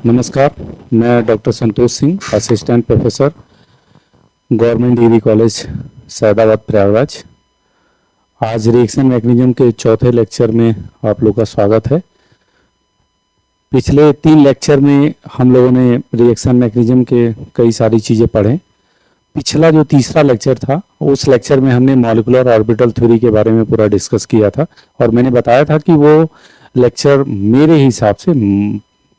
नमस्कार, मैं doctor Santosh Singh, assistant professor, government degree college Saidabad Prayagraj. आज रिएक्शन मैकेनिज्म के चौथे लेक्चर में आप लोग का स्वागत है। पिछले 3 लेक्चर में हम लोगों ने रिएक्शन मैकेनिज्म के कई सारी चीज़ें पढ़े। पिछला जो तीसरा लेक्चर था, उस लेक्चर में हमने मॉलिक्यूलर ऑर्बिटल थ्योरी के बारे में पूरा डिस्कस किया था और मैंने बताया था कि वो लेक्चर मेरे हिसाब से,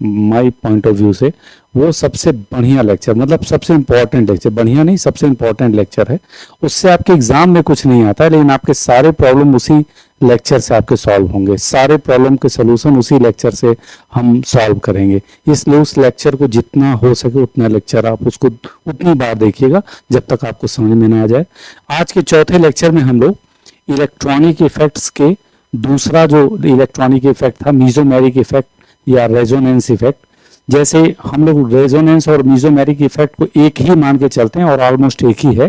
माय पॉइंट ऑफ व्यू से, वो सबसे बढ़िया लेक्चर, मतलब सबसे इम्पोर्टेंट लेक्चर, बढ़िया नहीं सबसे इम्पोर्टेंट लेक्चर है। उससे आपके एग्जाम में कुछ नहीं आता है, लेकिन आपके सारे प्रॉब्लम उसी लेक्चर से आपके सॉल्व होंगे। सारे प्रॉब्लम के सोल्यूशन उसी लेक्चर से हम सॉल्व करेंगे। इसलिए उस लेक्चर को जितना हो सके उतना लेक्चर आप उसको उतनी बार देखिएगा जब तक आपको समझ में ना आ जाए। आज के चौथे लेक्चर में हम लोग इलेक्ट्रॉनिक इफेक्ट्स के दूसरा जो इलेक्ट्रॉनिक इफेक्ट था, मीजोमेरिक इफेक्ट या रेजोनेंस इफेक्ट। जैसे हम लोग रेजोनेंस और मीजोमेरिक इफेक्ट को एक ही मान के चलते हैं और ऑलमोस्ट एक ही है,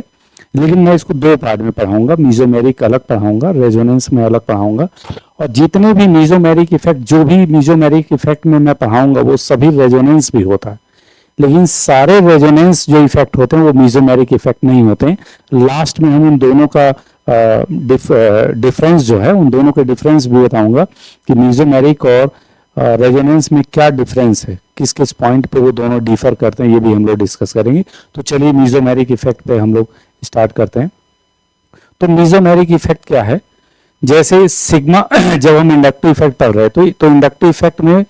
लेकिन मैं इसको 2 पार्ट में पढ़ाऊंगा। मीजोमेरिक अलग पढ़ाऊंगा, रेजोनेंस में अलग पढ़ाऊंगा। और जितने भी मीजोमेरिक इफेक्ट, जो भी मीजोमेरिक इफेक्ट में मैं पढ़ाऊंगा वो सभी रेजोनेंस भी होता है, लेकिन सारे रेजोनेंस जो इफेक्ट होते हैं वो मीजोमेरिक इफेक्ट नहीं होते हैं। लास्ट में हम उन दोनों का डिफरेंस जो है, उन दोनों के डिफरेंस भी बताऊंगा कि मीजोमेरिक और रेजोनेंस में क्या डिफरेंस है, किस किस पॉइंट पे वो दोनों डिफर करते हैं, ये भी हम लोग डिस्कस करेंगे। तो चलिए मीजोमेरिक इफेक्ट पे हम लोग स्टार्ट करते हैं। तो मीजोमेरिक इफेक्ट क्या है? जैसे सिग्मा जब हम इंडक्टिव इफेक्ट पढ़ रहे हैं तो इंडक्टिव इफेक्ट में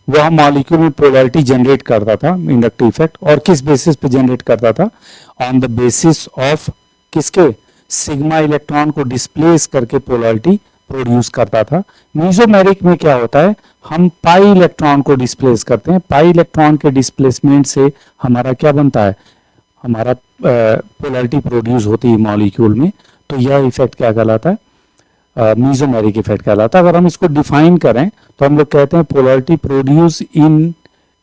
वह मॉलिक्यूल में पोलैरिटी जनरेट करता था, इंडक्टिव इफेक्ट। और किस बेसिस पे जनरेट करता था? ऑन द बेसिस ऑफ किसके? सिग्मा इलेक्ट्रॉन को डिस्प्लेस करके पोलैरिटी प्रोड्यूस करता था। मीजोमेरिक में क्या होता है? हम पाई इलेक्ट्रॉन को डिस्प्लेस करते हैं। पाई इलेक्ट्रॉन के डिस्प्लेसमेंट से हमारा क्या बनता है? हमारा पोलैरिटी प्रोड्यूस होती है मॉलिक्यूल में। तो यह इफेक्ट क्या कहलाता है? मीजोमेरिक इफेक्ट कहलाता है। अगर हम इसको डिफाइन करें तो हम लोग कहते हैं polarity produce in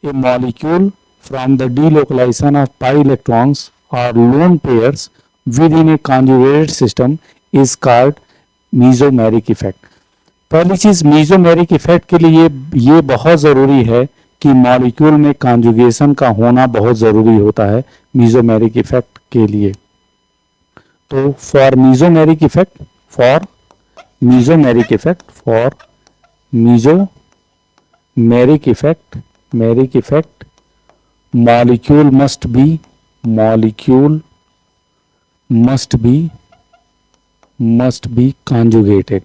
a molecule from the delocalization of pi electrons और lone pairs within a conjugated system is called mesomeric effect. पहली चीज, मीजोमेरिक इफेक्ट के लिए ये बहुत जरूरी है कि मॉलिक्यूल में कॉन्जुगेशन का होना बहुत जरूरी होता है मीजोमेरिक इफेक्ट के लिए। तो for mesomeric effect, मेरिक effect, molecule must be conjugated,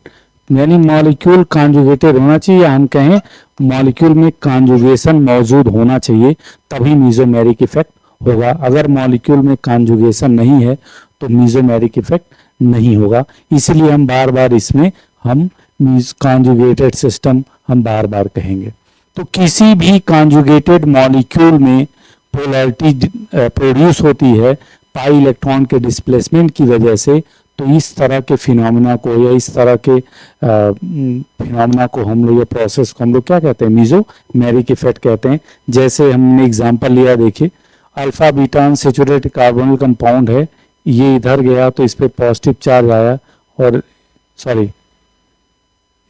यानी मॉलिक्यूल कॉन्जुगेटेड होना चाहिए। हम कहें मॉलिक्यूल में कॉन्जुगेशन मौजूद होना चाहिए, तभी मीजोमेरिक इफेक्ट होगा। अगर मॉलिक्यूल में कॉन्जुगेशन नहीं है तो मीजोमेरिक इफेक्ट नहीं होगा। इसीलिए हम बार बार इसमें हम कॉन्जुगेटेड सिस्टम हम बार बार कहेंगे। तो किसी भी कॉन्जुगेटेड मॉलिक्यूल में पोलैरिटी प्रोड्यूस होती है पाई इलेक्ट्रॉन के डिस्प्लेसमेंट की वजह से। तो इस तरह के फिनोमेना को या इस तरह के फिनोमेना को हम लोग, या प्रोसेस को हम लोग क्या कहते हैं? मीजोमेरिक इफेक्ट कहते हैं। जैसे हमने एग्जांपल लिया, देखिए alpha beta unsaturated carbonyl compound है, ये इधर गया तो इस पे पॉजिटिव चार्ज आया, और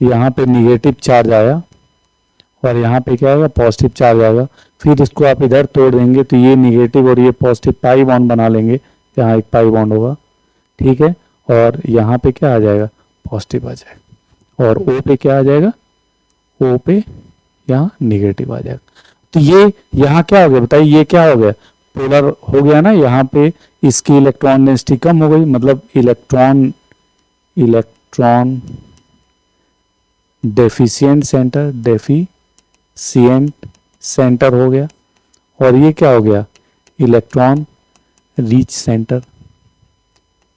यहाँ पे निगेटिव चार्ज आया, और यहाँ पे क्या आएगा? पॉजिटिव चार्ज आएगा। फिर इसको आप इधर तोड़ देंगे तो ये निगेटिव और ये पॉजिटिव पाई बॉन्ड बना लेंगे, यहाँ एक पाई बॉन्ड होगा, ठीक है। और यहाँ पे क्या आ जाएगा? पॉजिटिव आ जाएगा। और O पे क्या आ जाएगा? O पे यहाँ निगेटिव आ जाएगा। तो ये यहाँ क्या हो गया बताइए? ये क्या हो गया? पोलर हो गया ना। यहाँ पे इसकी इलेक्ट्रॉन डेंसिटी कम हो गई, मतलब इलेक्ट्रॉन डेफिशिएंट सेंटर हो गया। और ये क्या हो गया? इलेक्ट्रॉन रीच सेंटर,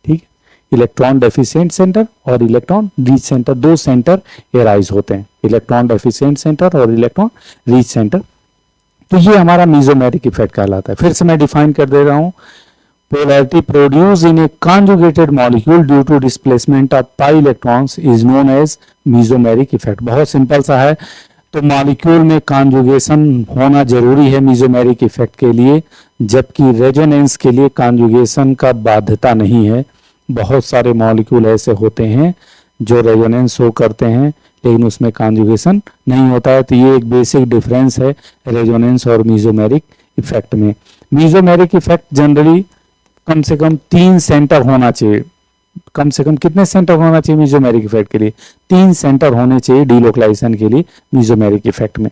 ठीक। इलेक्ट्रॉन डेफिशिएंट सेंटर और electron reach centre, 2 centre arise होते हैं, इलेक्ट्रॉन डेफिशिएंट सेंटर और इलेक्ट्रॉन रीच सेंटर। तो ये हमारा मीजोमेरिक इफेक्ट कहलाता है। फिर से मैं डिफाइन कर दे रहा हूं। Polarity produce in a conjugated molecule due to displacement of pi electrons is known as mesomeric effect. बहुत सिंपल सा है। तो मॉलिक्यूल में कॉन्जुगेशन होना जरूरी है मीजोमेरिक इफेक्ट के लिए, जबकि रेजोनेंस के लिए कॉन्जुगेशन का बाध्यता नहीं है। बहुत सारे मॉलिक्यूल ऐसे होते हैं जो रेजोनेंस शो करते हैं, लेकिन उसमें कॉन्जुगेशन नहीं होता है। तो ये एक बेसिक डिफरेंस है रेजोनेंस और मीजोमेरिक इफेक्ट में। मीजोमेरिक इफेक्ट जनरली कम से कम 3 सेंटर होना चाहिए। कम से कम कितने सेंटर होना चाहिए मीजोमेरिक इफेक्ट के लिए? 3 सेंटर होने चाहिए डीलोकलाइजेशन के लिए मीजोमेरिक इफेक्ट में।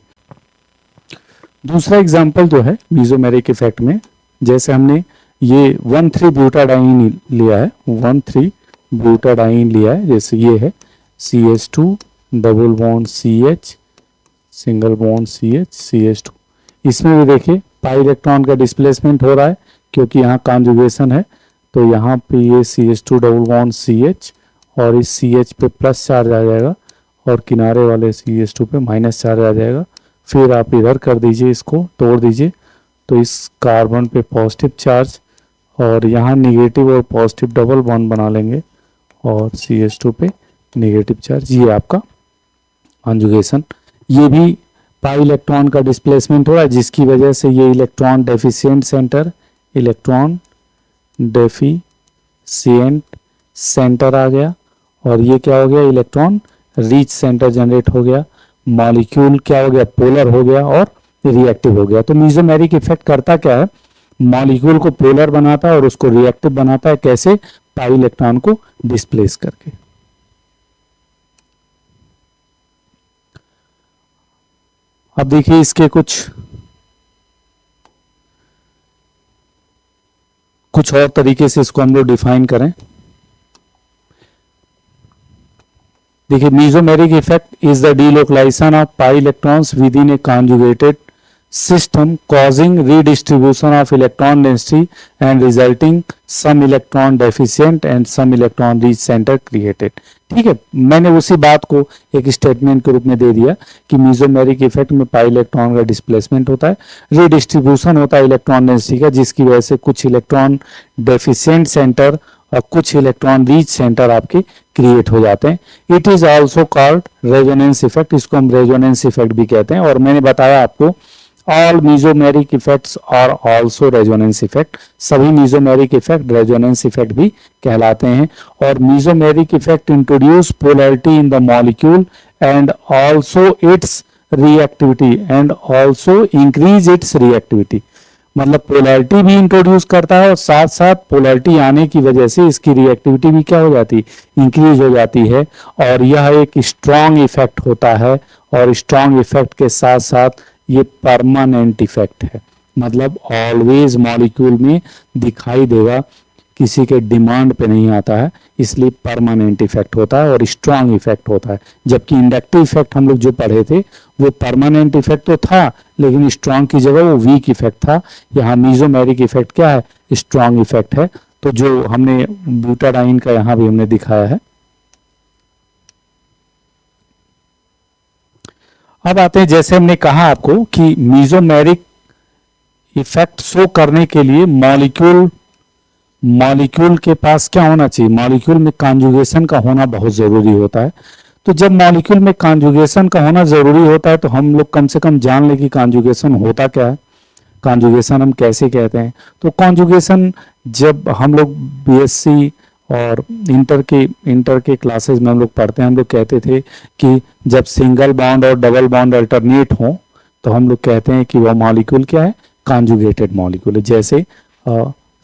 दूसरा एग्जांपल जो है मीजोमेरिक इफेक्ट में, जैसे हमने ये 1,3-ब्यूटाडाइन लिया है, 1,3-ब्यूटाडाइन लिया है, जैसे ये है CH2 double bond CH single bond CH CH2। इसमें भी देखिए पाई इलेक्ट्रॉन का डिस्प्लेसमेंट हो रहा है क्योंकि यहाँ कॉन्जुगेशन है। तो यहाँ पे ये CH2 डबल बॉन्ड CH और इस CH पे प्लस चार्ज आ जाएगा और किनारे वाले CH2 पे माइनस चार्ज आ जाएगा। फिर आप इधर कर दीजिए, इसको तोड़ दीजिए तो इस कार्बन पे पॉजिटिव चार्ज और यहाँ निगेटिव और पॉजिटिव डबल बॉन्ड बना लेंगे और CH2 पे नेगेटिव चार्ज। ये आपका कॉन्जुगेशन। ये भी पाई इलेक्ट्रॉन का डिस्प्लेसमेंट हो रहा है जिसकी वजह से ये इलेक्ट्रॉन डेफिशिएंट सेंटर आ गया और ये क्या हो गया, इलेक्ट्रॉन रिच सेंटर जनरेट हो गया। मॉलिक्यूल क्या हो गया, पोलर हो गया और रिएक्टिव हो गया। तो मीजोमेरिक इफेक्ट करता क्या है, मॉलिक्यूल को पोलर बनाता है और उसको रिएक्टिव बनाता है। कैसे? पाई इलेक्ट्रॉन को डिस्प्लेस करके। अब देखिए इसके कुछ और तरीके से इसको हम लोग डिफाइन करें। देखिए mesomeric effect is the delocalization of pi electrons within a conjugated system causing redistribution of electron density and resulting some electron deficient and some electron rich center created। ठीक है, मैंने उसी बात को एक स्टेटमेंट के रूप में दे दिया कि मीजोमेरिक इफेक्ट में पाई इलेक्ट्रॉन का डिस्प्लेसमेंट होता है, रिडिस्ट्रीब्यूशन होता है इलेक्ट्रॉन डेंसिटी का, जिसकी वजह से कुछ इलेक्ट्रॉन डेफिशिएंट सेंटर और कुछ इलेक्ट्रॉन रीच सेंटर आपके क्रिएट हो जाते हैं। It is also called resonance effect, इसको हम रेजोनेंस इफेक्ट भी कहते हैं। और मैंने बताया आपको all mesomeric effects are also resonance effect, सभी mesomeric effect resonance effect भी कहलाते हैं। और mesomeric effect introduce polarity in the molecule and also its reactivity and also increase its reactivity। मतलब पोलैरिटी भी इंट्रोड्यूस करता है और साथ साथ पोलैरिटी आने की वजह से इसकी रिएक्टिविटी भी क्या हो जाती है, इंक्रीज हो जाती है। और यह एक स्ट्रॉन्ग इफेक्ट होता है और स्ट्रॉन्ग इफेक्ट के साथ साथ ये परमानेंट इफेक्ट है, मतलब ऑलवेज मॉलिक्यूल में दिखाई देगा, किसी के डिमांड पे नहीं आता है, इसलिए परमानेंट इफेक्ट होता है और स्ट्रॉन्ग इफेक्ट होता है। जबकि इंडक्टिव इफेक्ट हम लोग जो पढ़े थे वो परमानेंट इफेक्ट तो था लेकिन स्ट्रॉन्ग की जगह वो वीक इफेक्ट था। यहाँ मीजोमेरिक इफेक्ट क्या है, स्ट्रॉन्ग इफेक्ट है। तो जो हमने ब्यूटाडाइन का यहाँ भी हमने दिखाया है। अब आते हैं, जैसे हमने कहा आपको कि मीजोमेरिक इफेक्ट शो करने के लिए मॉलिक्यूल के पास क्या होना चाहिए, मॉलिक्यूल में कॉन्जुगेशन का होना बहुत जरूरी होता है। तो जब मॉलिक्यूल में कॉन्जुगेशन का होना जरूरी होता है तो हम लोग कम से कम जान लें कि कॉन्जुगेशन होता क्या है, कॉन्जुगेशन हम कैसे कहते हैं। तो कॉन्जुगेशन जब हम लोग बीएससी और इंटर के क्लासेस में हम लोग पढ़ते हैं, हम लोग कहते थे कि जब सिंगल बॉन्ड और डबल बॉन्ड अल्टरनेट हो तो हम लोग कहते हैं कि वह मॉलिक्यूल क्या है, कॉन्जुगेटेड मॉलिक्यूल है। जैसे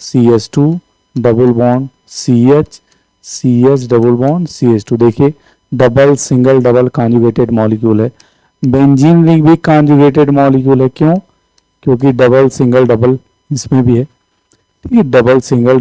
CH2 double bond CH double bond CH2, देखिए double single double conjugated molecule है। बेंजीन रिंग भी कॉन्जुगेटेड मॉलिक्यूल है, क्यों? क्योंकि डबल सिंगल डबल इसमें भी है, ठीक है, डबल सिंगल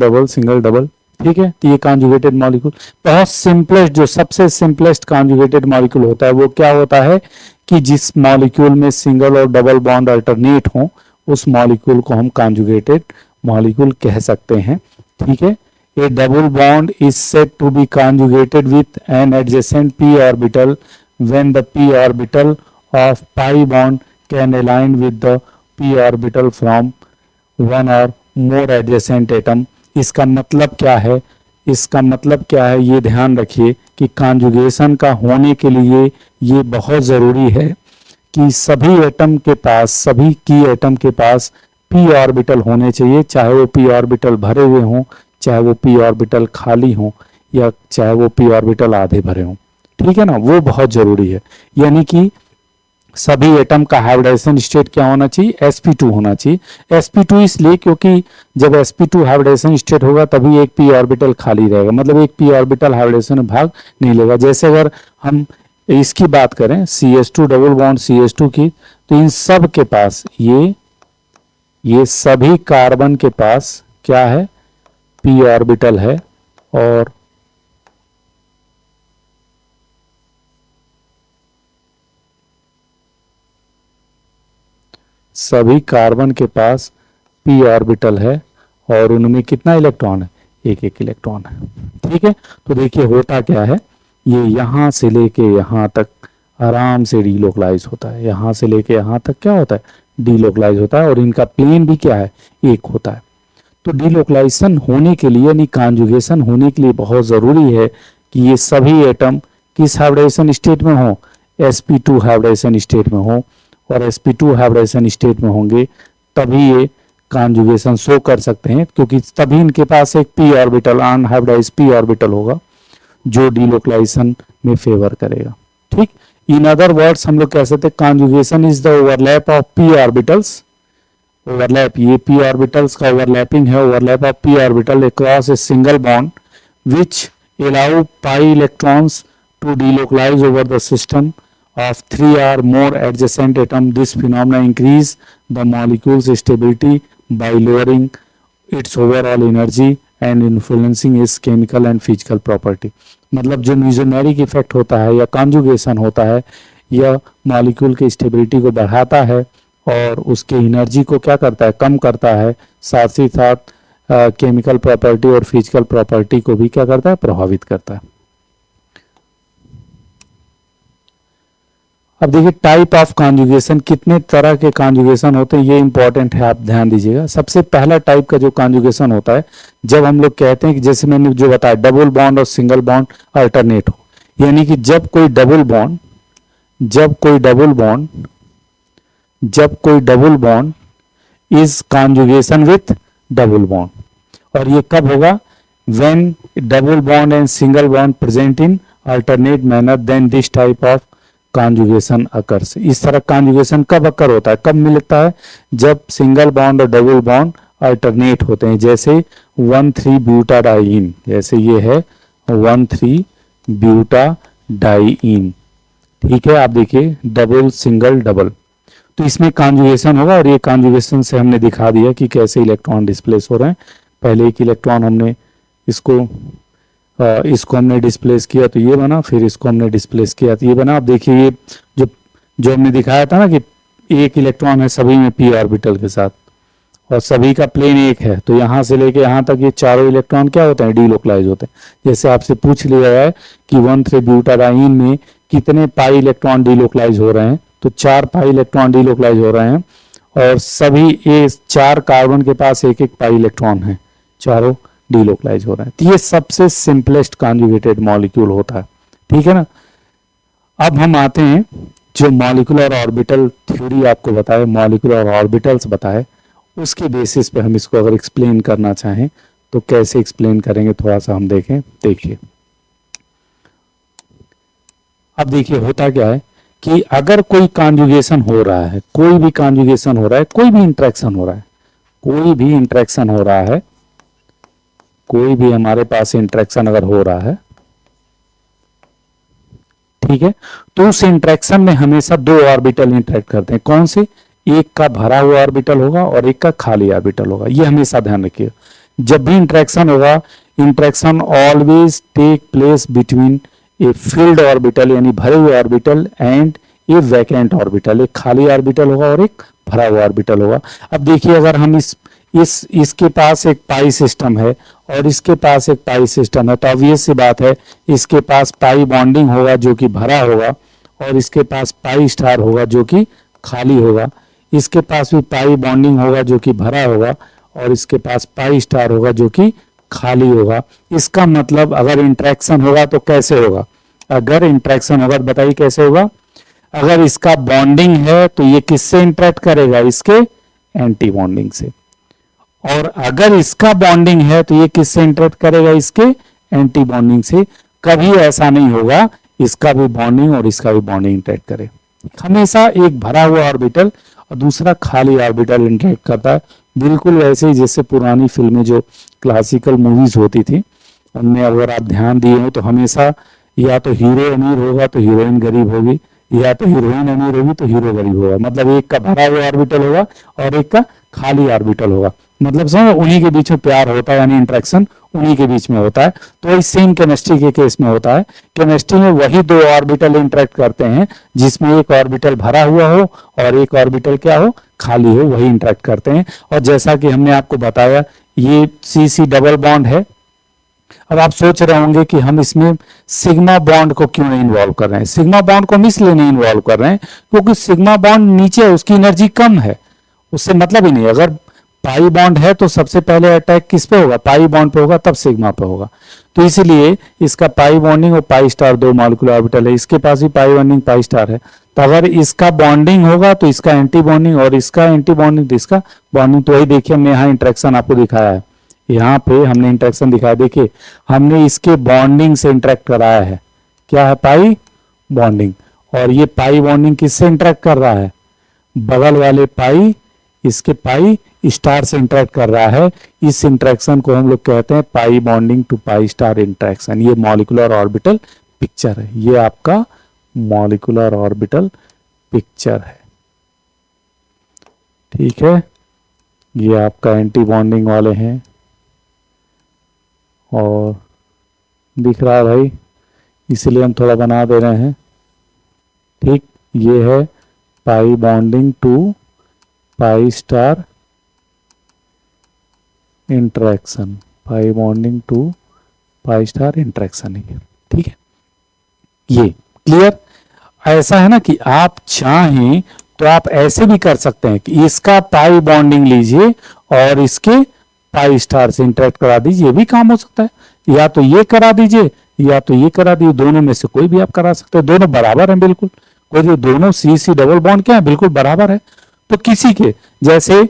डबल, ठीक है। तो ये कॉन्जुगेटेड मॉलिक्यूल बहुत सिंपलेस्ट, जो सबसे सिंपलेस्ट कॉन्जुगेटेड मॉलिक्यूल होता है वो क्या होता है कि जिस मॉलिक्यूल में सिंगल और डबल बॉन्ड अल्टरनेट हो उस मॉलिक्यूल को हम कॉन्जुगेटेड मॉलिक्यूल कह सकते हैं, ठीक है। A double bond is said to be conjugated with an adjacent p orbital when the p orbital of pi bond can align with the p orbital from one or more adjacent atom. इसका मतलब क्या है, इसका मतलब क्या है, ये ध्यान रखिए कि कॉन्जुगेशन का होने के लिए ये बहुत ज़रूरी है कि सभी एटम के पास, सभी की एटम के पास p ऑर्बिटल होने चाहिए, चाहे वो p ऑर्बिटल भरे हुए हों, चाहे वो p ऑर्बिटल खाली हों, या चाहे वो p ऑर्बिटल आधे भरे हों, ठीक है ना, वो बहुत जरूरी है। यानी कि सभी एटम का हाइब्रिडाइजेशन स्टेट क्या होना चाहिए, sp2 होना चाहिए। sp2 इसलिए क्योंकि जब sp2 हाइब्रिडाइजेशन स्टेट होगा तभी एक p ऑर्बिटल खाली रहेगा, मतलब एक p ऑर्बिटल हाइब्रिडाइजेशन में भाग नहीं लेगा। जैसे अगर हम इसकी बात करें CH2 डबल बॉन्ड CH2 की, तो इन सब के पास ये सभी कार्बन के पास क्या है, p ऑर्बिटल है, और सभी कार्बन के पास p ऑर्बिटल है और उनमें कितना इलेक्ट्रॉन है, एक एक इलेक्ट्रॉन है। ठीक है, तो देखिए होता क्या है, ये यहां से लेके यहां तक आराम से डीलोकलाइज होता है, यहां से लेके यहां तक क्या होता है, डीलोकलाइज होता है, और इनका प्लेन भी क्या है, एक होता है। तो डीलोकलाइजेशन होने के लिए यानी कॉन्जुगेशन होने के लिए बहुत जरूरी है कि ये सभी एटम किस हाइब्रिडाइजेशन स्टेट में हो, sp2 हाइब्रिडाइजेशन स्टेट में हो, और sp2 हाइब्रिडाइजेशन स्टेट में होंगे तभी ये कॉन्जुगेशन शो कर सकते हैं, क्योंकि तभी इनके पास एक p orbital unhybridised p orbital होगा जो डीलोकलाइजेशन में फेवर करेगा। ठीक, इन अदर वर्ड्स हम लोग कह सकते हैं conjugation is the overlap of p orbitals, overlap, ये p ऑर्बिटल्स का ओवरलैपिंग है, overlap of p orbital across a single bond which allow pi electrons to delocalize over the system of 3 or more adjacent atom. This phenomena increase the molecule's stability by lowering its overall energy and influencing its chemical and physical property. मतलब जो म्यूजोमेरिक effect होता है या conjugation होता है, यह molecule की stability को बढ़ाता है और उसके एनर्जी को क्या करता है, कम करता है, साथ ही साथ केमिकल प्रॉपर्टी और फिजिकल प्रॉपर्टी को भी क्या करता है, प्रभावित करता है। अब देखिए टाइप ऑफ कॉन्जुगेशन, कितने तरह के कॉन्जुगेशन होते हैं ये इंपॉर्टेंट है, आप ध्यान दीजिएगा। सबसे पहला टाइप का जो कॉन्जुगेशन होता है, जब हम लोग कहते हैं कि जैसे मैंने जो बताया डबल बॉन्ड और सिंगल बॉन्ड अल्टरनेट हो, यानी कि जब कोई double bond is conjugation with double bond, और ये कब होगा, when double bond and single bond present in alternate manner, then this type of conjugation occurs. इस तरह कॉन्जुगेशन कब अकर होता है, कब मिलता है, जब सिंगल बॉन्ड और डबल बॉन्ड अल्टरनेट होते हैं। जैसे 1,3-ब्यूटाडाइईन, जैसे ये है 1,3-ब्यूटाडाइईन, ठीक है। आप देखिए डबल सिंगल डबल, तो इसमें कॉन्जुगेशन होगा, और ये कॉन्जुगेशन से हमने दिखा दिया कि कैसे इलेक्ट्रॉन डिस्प्लेस हो रहे हैं। पहले एक इलेक्ट्रॉन हमने इसको हमने डिस्प्लेस किया तो ये बना, फिर इसको हमने डिस्प्लेस किया तो ये बना। आप देखिए ये जो हमने दिखाया था ना कि एक इलेक्ट्रॉन है सभी में p ऑर्बिटल के साथ, और सभी का प्लेन एक है, तो यहाँ से लेके यहाँ तक ये चारों इलेक्ट्रॉन क्या होते हैं, डीलोकलाइज होते हैं। जैसे आपसे पूछ लिया है कि 1,3-ब्यूटाडाइईन में कितने पाई इलेक्ट्रॉन डीलोकलाइज हो रहे हैं, तो 4 पाई इलेक्ट्रॉन डीलोकलाइज हो रहे हैं, और सभी ये 4 कार्बन के पास एक एक पाई इलेक्ट्रॉन है, चारों डीलोकलाइज हो रहे हैं। तो ये सबसे सिंपलेस्ट कॉन्जुगेटेड मॉलिक्यूल होता है, ठीक है ना। अब हम आते हैं जो मॉलिक्यूलर ऑर्बिटल थ्योरी आपको बताए, मॉलिक्यूलर ऑर्बिटल्स बताए, उसके बेसिस पे हम इसको अगर एक्सप्लेन करना चाहें तो कैसे एक्सप्लेन करेंगे, थोड़ा सा हम देखें। देखिए अब देखिए होता क्या है कि अगर कोई कॉन्जुगेशन हो रहा है, कोई भी कॉन्जुगेशन हो रहा है, कोई भी इंटरेक्शन हो रहा है, कोई भी इंटरेक्शन हो रहा है, कोई भी हमारे पास इंटरेक्शन अगर हो रहा है, ठीक है, तो उस इंटरेक्शन में हमेशा 2 ऑर्बिटल इंटरेक्ट करते हैं। कौन से, एक का भरा हुआ ऑर्बिटल होगा और एक का खाली ऑर्बिटल होगा, ये हमेशा ध्यान रखिए। जब भी इंटरेक्शन होगा, interaction always take place between a filled orbital यानी भरे हुए orbital and a vacant orbital, एक खाली ऑर्बिटल होगा और एक भरा हुआ ऑर्बिटल होगा। अब देखिए अगर हम इसके पास एक पाई सिस्टम है और इसके पास एक पाई सिस्टम है, तो ऑब्वियस सी बात है इसके पास पाई बॉन्डिंग होगा जो कि भरा होगा, और इसके पास पाई स्टार होगा जो कि खाली होगा। इसके पास भी पाई बॉन्डिंग होगा जो कि भरा होगा, और इसके पास पाई स्टार होगा जो कि खाली होगा। इसका मतलब अगर इंटरेक्शन होगा तो कैसे होगा, अगर इंटरेक्शन होगा तो बताइए कैसे होगा। अगर इसका बॉन्डिंग है तो ये किससे इंटरेक्ट करेगा, इसके एंटी बॉन्डिंग से, और अगर इसका बॉन्डिंग है तो ये किससे इंटरेक्ट करेगा, इसके एंटी बॉन्डिंग से। कभी ऐसा नहीं होगा इसका भी बॉन्डिंग और इसका भी बॉन्डिंग इंटरेक्ट करे। हमेशा एक भरा हुआ ऑर्बिटल और दूसरा खाली ऑर्बिटल इंटरेक्ट करता है, बिल्कुल वैसे ही जैसे पुरानी फिल्में जो क्लासिकल मूवीज होती थी उनमें अगर आप ध्यान दिए हो तो हमेशा या तो हीरो अमीर होगा तो हीरोइन गरीब होगी, या तो हीरोइन अमीर होगी तो हीरो गरीब होगा। मतलब एक का भरा हुआ ऑर्बिटल होगा और एक का खाली ऑर्बिटल होगा। मतलब समझो उन्हीं के बीच में प्यार होता है, यानी इंट्रैक्शन उन्हीं के बीच में होता है। तो इस सेम केमिस्ट्री के केस में होता है। केमिस्ट्री में वही दो ऑर्बिटल इंटरेक्ट करते हैं जिसमें एक ऑर्बिटल भरा हुआ हो और एक ऑर्बिटल क्या हो, खाली हो, वही इंटरेक्ट करते हैं। और जैसा कि हमने आपको बताया ये सी डबल बॉन्ड है। अब आप सोच रहे होंगे कि हम इसमें सिग्मा बॉन्ड को क्यों नहीं इन्वॉल्व कर रहे हैं। सिग्मा बॉन्ड को हम इसलिए नहीं इन्वॉल्व कर रहे हैं क्योंकि सिग्मा बॉन्ड नीचे है, उसकी एनर्जी कम है, उससे मतलब ही नहीं। अगर पाई बॉन्ड है तो सबसे पहले अटैक किस पे होगा, पाई बॉन्ड पे होगा, तब सिग्मा पे होगा। तो इसीलिए इसका पाई बॉन्डिंग और पाई स्टार दो मॉलिक्यूलर ऑर्बिटल है, इसके पास भी पाई बॉन्डिंग पाई स्टार है। तो अगर इसका बॉन्डिंग होगा तो इसका एंटी बॉन्डिंग और इसका एंटी बॉन्डिंग तो इसका बॉन्डिंग। तो वही देखिए हमने यहाँ इंट्रैक्शन आपको दिखाया है, यहाँ पे हमने इंट्रैक्शन दिखाया। देखिए हमने इसके बॉन्डिंग से इंटरेक्ट कराया है, क्या है, पाई बॉन्डिंग। और ये पाई बॉन्डिंग किससे इंटरेक्ट कर रहा है, बगल वाले पाई इसके पाई स्टार से इंटरेक्ट कर रहा है। इस इंटरेक्शन को हम लोग कहते हैं pi bonding to pi star interaction. ये मॉलिक्यूलर ऑर्बिटल पिक्चर है, ये आपका मॉलिक्यूलर ऑर्बिटल पिक्चर है, ठीक है। ये आपका एंटी बॉन्डिंग वाले हैं और दिख रहा है भाई, इसलिए हम थोड़ा बना दे रहे हैं, ठीक। ये है pi bonding to pi star interaction, pi bonding to pi star interaction है, ठीक है। ये क्लियर। ऐसा है ना कि आप चाहें तो आप ऐसे भी कर सकते हैं कि इसका पाई बॉन्डिंग लीजिए और इसके पाई स्टार से इंटरेक्ट करा दीजिए, ये भी काम हो सकता है। या तो ये करा दीजिए या तो ये करा दीजिए, दोनों में से कोई भी आप करा सकते हैं, दोनों बराबर हैं बिल्कुल। कोई दोनों सी डबल बॉन्ड क्या है, बिल्कुल बराबर है। तो किसी के जैसे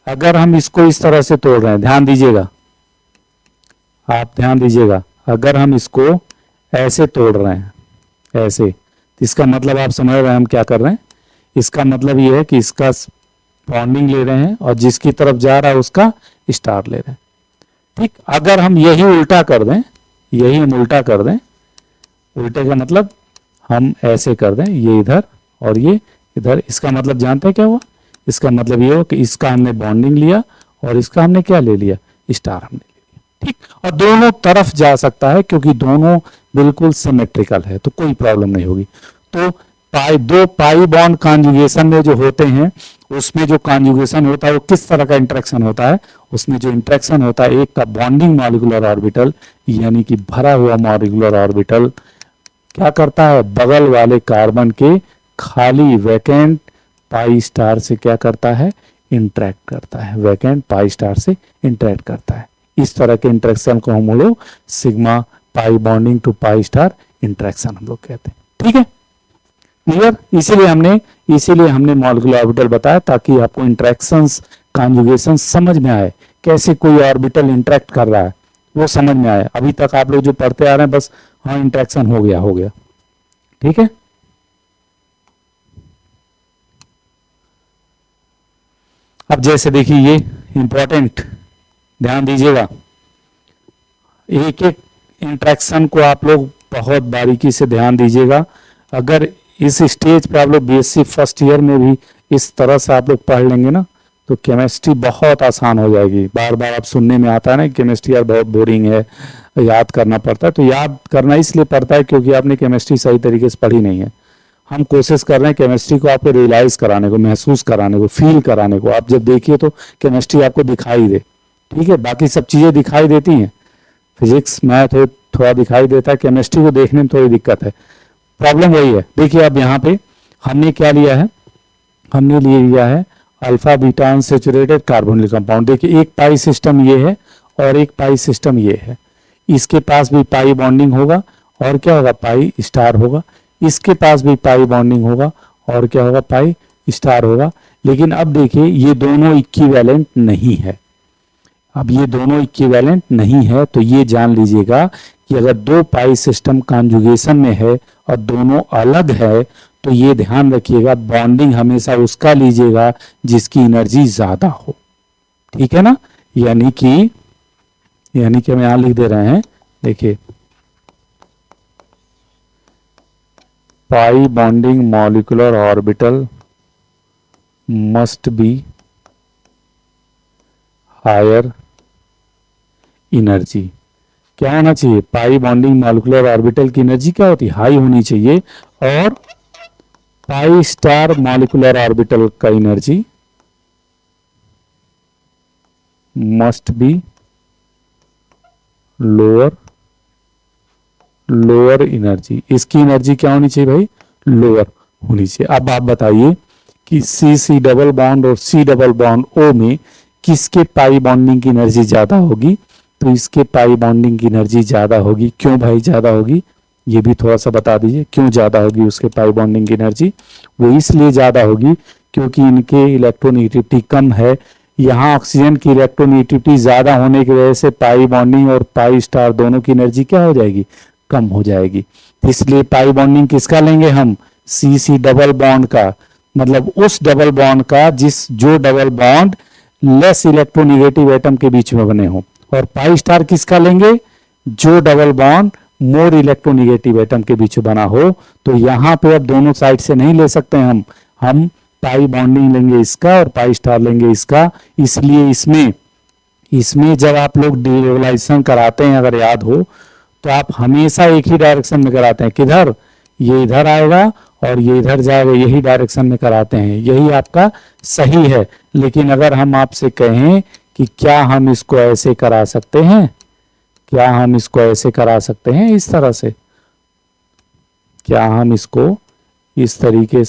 अगर हम इसको इस तरह से तोड़ रहे हैं, ध्यान दीजिएगा, आप ध्यान दीजिएगा, अगर हम इसको ऐसे तोड़ रहे हैं ऐसे, तो इसका मतलब आप समझ रहे हैं हम क्या कर रहे हैं। इसका मतलब ये है कि इसका बॉन्डिंग ले रहे हैं और जिसकी तरफ जा रहा है उसका स्टार ले रहे हैं, ठीक। अगर हम यही उल्टा कर दें, यही हम उल्टा कर दें, उल्टे का मतलब हम ऐसे कर दें, ये इधर और ये इधर, इसका मतलब जानते हैं क्या हुआ, इसका मतलब ये हो कि इसका हमने बॉन्डिंग लिया और इसका हमने क्या ले लिया, स्टार हमने ले लिया, ठीक। और दोनों तरफ जा सकता है क्योंकि दोनों बिल्कुल सिमेट्रिकल है, तो कोई प्रॉब्लम नहीं होगी। तो दो पाई बॉन्ड कॉन्जुगेशन में जो होते हैं उसमें जो कॉन्जुगेशन होता है वो किस तरह का इंटरेक्शन होता है, उसमें जो इंटरेक्शन होता है, एक का बॉन्डिंग मॉलिक्यूलर ऑर्बिटल यानी कि भरा हुआ मॉलिक्यूलर ऑर्बिटल क्या करता है, बगल वाले कार्बन के खाली वैकेंट पाई स्टार से क्या करता है, इंटरेक्ट करता है, वैकेंट पाई स्टार से इंटरेक्ट करता है। इस तरह के इंटरेक्शन को हम लोग sigma pi bonding to pi star interaction हम लोग कहते हैं, ठीक है, क्लियर। इसीलिए हमने मॉलिक्यूलर ऑर्बिटल बताया ताकि आपको इंटरेक्शंस कॉन्जुगेशन समझ में आए, कैसे कोई ऑर्बिटल इंटरेक्ट कर रहा है वो समझ में आए। अभी तक आप लोग जो पढ़ते आ रहे हैं बस हाँ इंटरेक्शन हो गया, ठीक है। अब जैसे देखिए ये इंपॉर्टेंट, ध्यान दीजिएगा, एक एक इंटरेक्शन को आप लोग बहुत बारीकी से ध्यान दीजिएगा। अगर इस स्टेज पे आप लोग बीएससी फर्स्ट ईयर में भी इस तरह से आप लोग पढ़ लेंगे ना तो केमिस्ट्री बहुत आसान हो जाएगी। बार बार आप सुनने में आता है ना केमिस्ट्री यार बहुत बोरिंग है, याद करना पड़ता है, तो याद करना इसलिए पड़ता है क्योंकि आपने केमिस्ट्री सही तरीके से पढ़ी नहीं है। हम कोशिश कर रहे हैं केमिस्ट्री को आपको रियलाइज कराने को, महसूस कराने को, फील कराने को। आप जब देखिए तो केमिस्ट्री आपको दिखाई दे, ठीक है। बाकी सब चीज़ें दिखाई देती हैं, फिजिक्स मैथ हो थोड़ा दिखाई देता है, केमिस्ट्री को देखने में थोड़ी दिक्कत है। प्रॉब्लम वही है। देखिए अब यहाँ पे हमने क्या लिया है, हमने लिया है alpha beta unsaturated carbonyl compound. देखिए एक पाई सिस्टम ये है और एक पाई सिस्टम ये है, इसके पास भी पाई बॉन्डिंग होगा और क्या होगा, पाई स्टार होगा। इसके पास भी पाई बॉन्डिंग होगा और क्या होगा, पाई स्टार होगा। लेकिन अब देखिए ये दोनों इक्विवेलेंट नहीं है। अब ये दोनों इक्विवेलेंट नहीं है तो ये जान लीजिएगा कि अगर दो पाई सिस्टम कॉन्जुगेशन में है और दोनों अलग है तो ये ध्यान रखिएगा बॉन्डिंग हमेशा उसका लीजिएगा जिसकी एनर्जी ज्यादा हो, ठीक है ना। यानी कि हम यहां लिख दे रहे हैं, देखिए pi bonding molecular orbital must be higher energy. क्या होना चाहिए, पाई बॉन्डिंग मॉलिक्यूलर ऑर्बिटल की एनर्जी क्या होती है, हाई होनी चाहिए, और पाई स्टार मॉलिक्यूलर ऑर्बिटल का energy must be lower energy. इसकी एनर्जी क्या होनी चाहिए भाई, लोअर होनी चाहिए। अब आप बताइए कि सी डबल बॉन्ड और सी डबल बॉन्ड ओ में किसके पाई बॉन्डिंग की एनर्जी ज्यादा होगी, तो इसके पाई बॉन्डिंग की एनर्जी ज्यादा होगी। क्यों भाई ज्यादा होगी, ये भी थोड़ा सा बता दीजिए, क्यों ज्यादा होगी उसके पाई बॉन्डिंग की एनर्जी। वो इसलिए ज्यादा होगी क्योंकि इनके इलेक्ट्रोनेगेटिविटी कम है। यहाँ ऑक्सीजन की इलेक्ट्रोनेगेटिविटी ज्यादा होने की वजह से पाई बॉन्डिंग और पाई स्टार दोनों की एनर्जी क्या हो जाएगी, कम हो जाएगी। इसलिए पाई बॉन्डिंग किसका लेंगे हम, सी डबल बॉन्ड का, मतलब उस डबल बॉन्ड का जो double bond less electronegative atom के बीच में बने हो। और पाई स्टार किसका लेंगे, जो double bond more electronegative atom के बीच में बना हो। तो यहाँ पे अब दोनों साइड से नहीं ले सकते हम पाई बॉन्डिंग लेंगे इसका और पाई स्टार लेंगे इसका। इसलिए इसमें जब आप लोग डीरेगुलाइजेशन कराते हैं, अगर याद हो तो आप हमेशा एक ही डायरेक्शन में कराते हैं, किधर, ये इधर आएगा और ये इधर जाएगा, यही डायरेक्शन में कराते हैं, यही आपका सही है। लेकिन अगर हम आपसे कहें कि क्या हम इसको ऐसे करा सकते हैं, क्या हम इसको ऐसे करा सकते हैं, इस तरह से, क्या हम इसको इस तरीके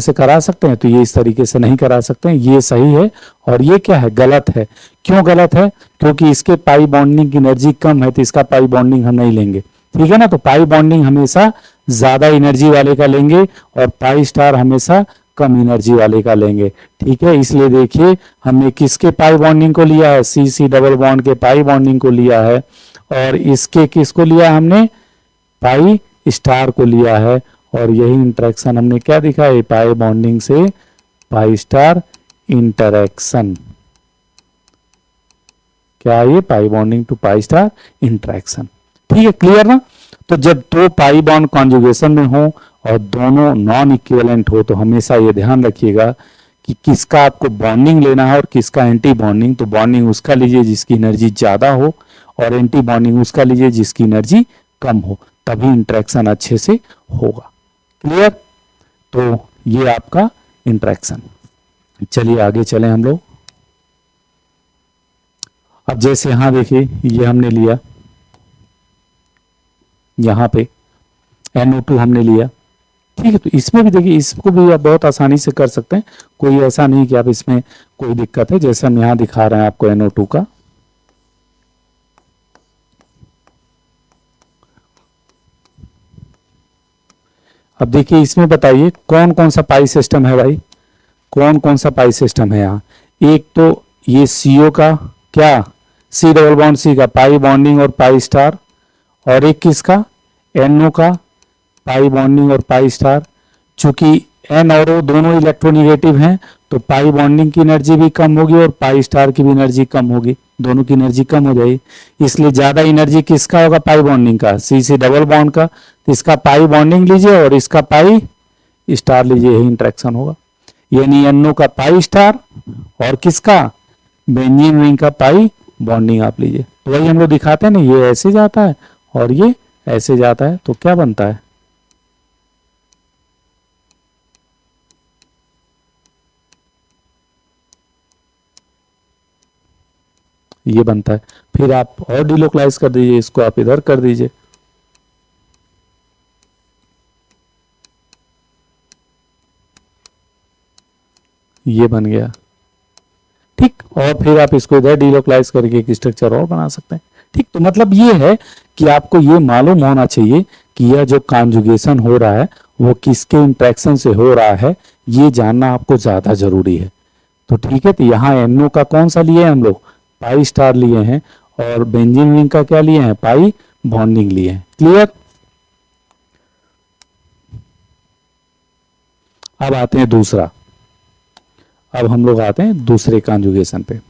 से करा सकते हैं, तो ये इस तरीके से नहीं करा सकते हैं, ये सही है और ये क्या है, गलत है। क्यों गलत है, क्योंकि इसके पाई बॉन्डिंग की एनर्जी कम है तो इसका पाई बॉन्डिंग हम नहीं लेंगे, ठीक है ना। तो पाई बॉन्डिंग हमेशा ज्यादा एनर्जी वाले का लेंगे और पाई स्टार हमेशा कम एनर्जी वाले का लेंगे, ठीक है। इसलिए देखिए हमने किसके पाई बॉन्डिंग को लिया है, सी डबल बॉन्ड के पाई बॉन्डिंग को लिया है, और इसके किसको लिया हमने, पाई स्टार को लिया है। और यही इंटरेक्शन हमने क्या दिखा है, पाई बॉन्डिंग से पाई स्टार इंटरेक्शन, क्या ये pi bonding to pi star interaction, ठीक है, क्लियर ना। तो जब दो पाई बॉन्ड कॉन्जुगेशन में हो और दोनों नॉन इक्विवेलेंट हो तो हमेशा ये ध्यान रखिएगा कि किसका आपको बॉन्डिंग लेना है और किसका एंटी बॉन्डिंग। तो बॉन्डिंग उसका लीजिए जिसकी एनर्जी ज्यादा हो और एंटी बॉन्डिंग उसका लीजिए जिसकी एनर्जी कम हो, तभी इंटरेक्शन अच्छे से होगा, क्लियर। तो ये आपका इंटरेक्शन। चलिए आगे चलें हम लोग। अब जैसे यहां देखिए ये हमने लिया, यहां पे NO2 हमने लिया, ठीक है। तो इसमें भी देखिए इसको भी आप बहुत आसानी से कर सकते हैं, कोई ऐसा नहीं कि आप इसमें कोई दिक्कत है। जैसे हम यहां दिखा रहे हैं आपको NO2 का, अब देखिए इसमें बताइए कौन कौन सा पाई सिस्टम है भाई, कौन कौन सा पाई सिस्टम है यहाँ। एक तो ये CO का, क्या, C डबल बॉन्ड C का पाई बॉन्डिंग और पाई स्टार, और एक किसका, NO का पाई बॉन्डिंग और पाई स्टार। चूंकि N और O दोनों इलेक्ट्रोनेगेटिव हैं तो पाई बॉन्डिंग की एनर्जी भी कम होगी और पाई स्टार की भी एनर्जी कम होगी, दोनों की एनर्जी कम हो जाएगी। इसलिए ज्यादा एनर्जी किसका होगा, पाई बॉन्डिंग का, C डबल बॉन्ड का। तो इसका पाई बॉन्डिंग लीजिए और इसका पाई स्टार लीजिए, यही इंटरेक्शन होगा। यानी NO का पाई स्टार और किसका, बेंजीन रिंग का पाई बॉन्डिंग आप लीजिए। तो वही हम लोग दिखाते हैं ना, ये ऐसे जाता है और ये ऐसे जाता है, तो क्या बनता है, ये बनता है। फिर आप और डिलोकलाइज कर दीजिए, इसको आप इधर कर दीजिए, ये बन गया, ठीक। और फिर आप इसको इधर डिलोकलाइज करके एक स्ट्रक्चर और बना सकते हैं, ठीक। तो मतलब ये है कि आपको ये मालूम होना चाहिए कि यह जो कॉन्जुगेशन हो रहा है वो किसके इंटरेक्शन से हो रहा है, ये जानना आपको ज्यादा जरूरी है। तो ठीक है, तो यहाँ NO का कौन सा लिए हम लोग, पाई स्टार लिए हैं और बेंजीन रिंग का क्या लिए हैं, पाई बॉन्डिंग लिए हैं। क्लियर। अब आते हैं दूसरा, अब हम लोग आते हैं दूसरे कॉन्जुगेशन पे।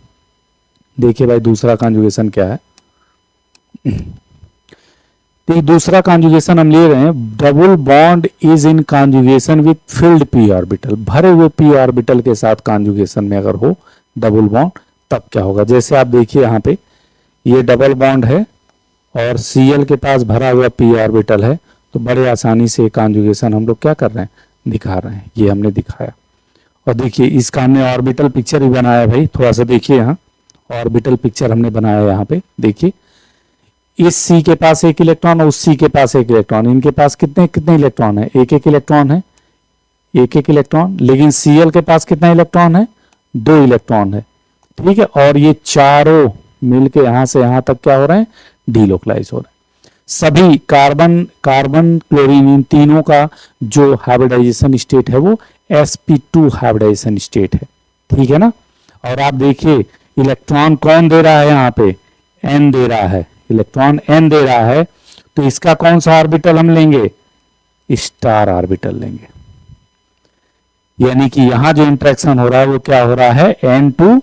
देखिए भाई दूसरा कॉन्जुगेशन क्या है। तो दूसरा कॉन्जुगेशन हम ले रहे हैं, double bond is in conjugation with field P orbital. भरे हुए पी ऑर्बिटल के साथ कॉन्जुगेशन में अगर हो डबल बॉन्ड तब क्या होगा। जैसे आप देखिए यहाँ पे ये डबल बॉन्ड है और Cl के पास भरा हुआ पी ऑर्बिटल है, तो बड़े आसानी से कॉन्जुगेशन हम लोग क्या कर रहे हैं, दिखा रहे हैं। ये हमने दिखाया। और देखिए इसका हमने ऑर्बिटल पिक्चर भी बनाया भाई, थोड़ा सा देखिए यहाँ ऑर्बिटल पिक्चर हमने बनाया यहाँ पे। देखिए इस C के पास एक इलेक्ट्रॉन और उस C के पास एक इलेक्ट्रॉन, इनके पास कितने कितने इलेक्ट्रॉन है, एक एक इलेक्ट्रॉन है, एक एक इलेक्ट्रॉन। लेकिन Cl के पास कितना इलेक्ट्रॉन है, 2 इलेक्ट्रॉन है। ठीक है, और ये चारों मिलके यहां से यहां तक क्या हो रहे हैं, डीलोकलाइज हो रहे हैं। सभी कार्बन कार्बन क्लोरीन इन तीनों का जो हाइब्रिडाइजेशन स्टेट है वो sp2 हाइब्रिडाइजेशन स्टेट है। ठीक है ना। और आप देखिए इलेक्ट्रॉन कौन दे रहा है, यहाँ पे n दे रहा है, इलेक्ट्रॉन n दे रहा है, तो इसका कौन सा ऑर्बिटल हम लेंगे, स्टार ऑर्बिटल लेंगे। यानी कि यहां जो इंटरेक्शन हो रहा है वो क्या हो रहा है, n2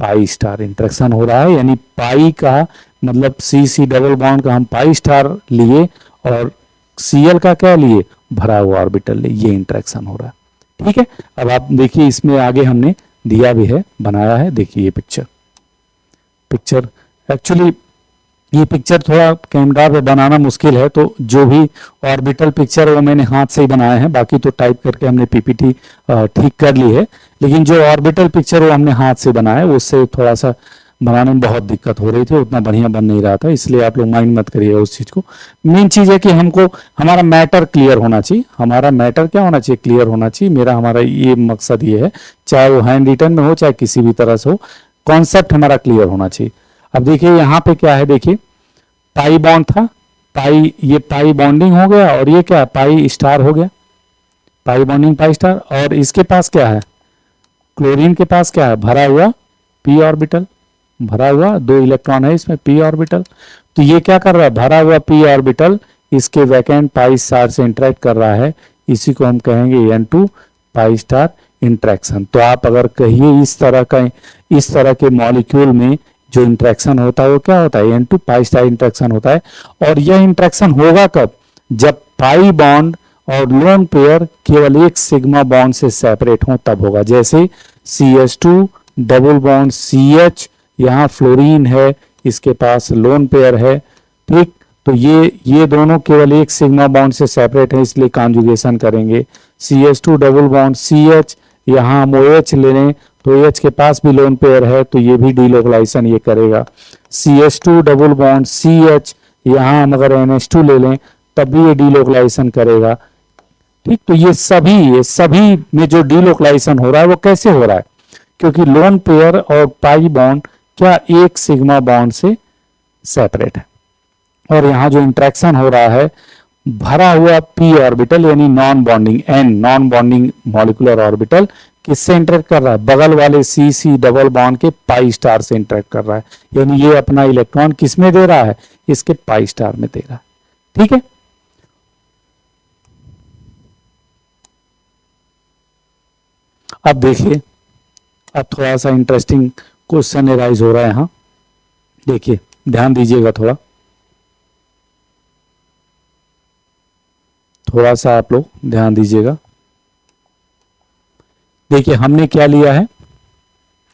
पाई स्टार इंटरेक्शन हो रहा है। यानी पाई का मतलब C डबल बॉन्ड का हम पाई स्टार लिए और Cl का क्या लिए, भरा हुआ ऑर्बिटल लिए, ये इंटरेक्शन हो रहा है। ठीक है। अब आप देखिए इसमें आगे हमने दिया भी है, बनाया है। देखिए ये पिक्चर एक्चुअली ये पिक्चर थोड़ा कैमरा पे बनाना मुश्किल है, तो जो भी ऑर्बिटल पिक्चर वो मैंने हाथ से ही बनाए हैं, बाकी तो टाइप करके हमने पीपीटी ठीक कर ली है। लेकिन जो ऑर्बिटल पिक्चर वो हमने हाथ से बनाया है, उससे थोड़ा सा बनाने में बहुत दिक्कत हो रही थी, उतना बढ़िया बन नहीं रहा था, इसलिए आप लोग माइंड मत करिएगा उस चीज़ को। मेन चीज़ है कि हमको हमारा मैटर क्लियर होना चाहिए, हमारा मैटर क्या होना चाहिए, क्लियर होना चाहिए। मेरा हमारा ये मकसद ये है, चाहे वो हैंड रिटन में हो चाहे किसी भी तरह से हो, कॉन्सेप्ट हमारा क्लियर होना चाहिए। अब देखिए यहाँ पे क्या है, देखिए पाई बॉन्ड था, पाई ये पाई बॉन्डिंग हो गया और ये क्या पाई स्टार हो गया, पाई बॉन्डिंग पाई स्टार। और इसके पास क्या है, क्लोरीन के पास क्या है, भरा हुआ पी ऑर्बिटल, भरा हुआ 2 इलेक्ट्रॉन है इसमें पी ऑर्बिटल। तो ये क्या कर रहा है, भरा हुआ पी ऑर्बिटल इसके वैकेंट पाई स्टार से इंटरेक्ट कर रहा है, इसी को हम कहेंगे n2 पाई स्टार इंटरेक्शन। तो आप अगर कहिए इस तरह के मॉलिक्यूल में जो इंटरेक्शन होता है वो क्या होता है, n2 पाई स्टार इंटरेक्शन होता है। और यह इंटरेक्शन होगा कब, जब पाई बॉन्ड और लोन पेयर केवल एक सिग्मा बॉन्ड से सेपरेट हो तब होगा। जैसे CH2 डबल बॉन्ड CH, यहाँ फ्लोरीन है, इसके पास लोन पेयर है। ठीक, तो ये दोनों केवल एक सिग्मा बॉन्ड से सेपरेट है, इसलिए कॉन्जुगेशन करेंगे। CH2 डबल बॉन्ड CH, यहाँ हम OH ले लें तो OH के पास भी लोन पेयर है, तो ये भी डीलोकलाइजेशन ये करेगा। CH2 डबल बॉन्ड CH, यहाँ हम अगर NH2 ले लें तब भी ये डीलोकलाइजेशन करेगा। ठीक, तो ये सभी में जो डीलोकलाइजेशन हो रहा है वो कैसे हो रहा है, क्योंकि लोन पेयर और पाई बॉन्ड क्या एक सिग्मा बॉन्ड से सेपरेट है। और यहाँ जो इंटरेक्शन हो रहा है, भरा हुआ p ऑर्बिटल यानी non bonding n non bonding molecular orbital किससे इंटरेक्ट कर रहा है, बगल वाले C डबल बॉन्ड के पाई स्टार से इंटरेक्ट कर रहा है। यानी ये अपना इलेक्ट्रॉन किस में दे रहा है, इसके पाई स्टार में दे रहा है। ठीक है। अब देखिए, अब थोड़ा सा इंटरेस्टिंग क्वेश्चन एराइज हो रहा है यहाँ। देखिए ध्यान दीजिएगा, थोड़ा सा आप लोग ध्यान दीजिएगा। देखिए हमने क्या लिया है,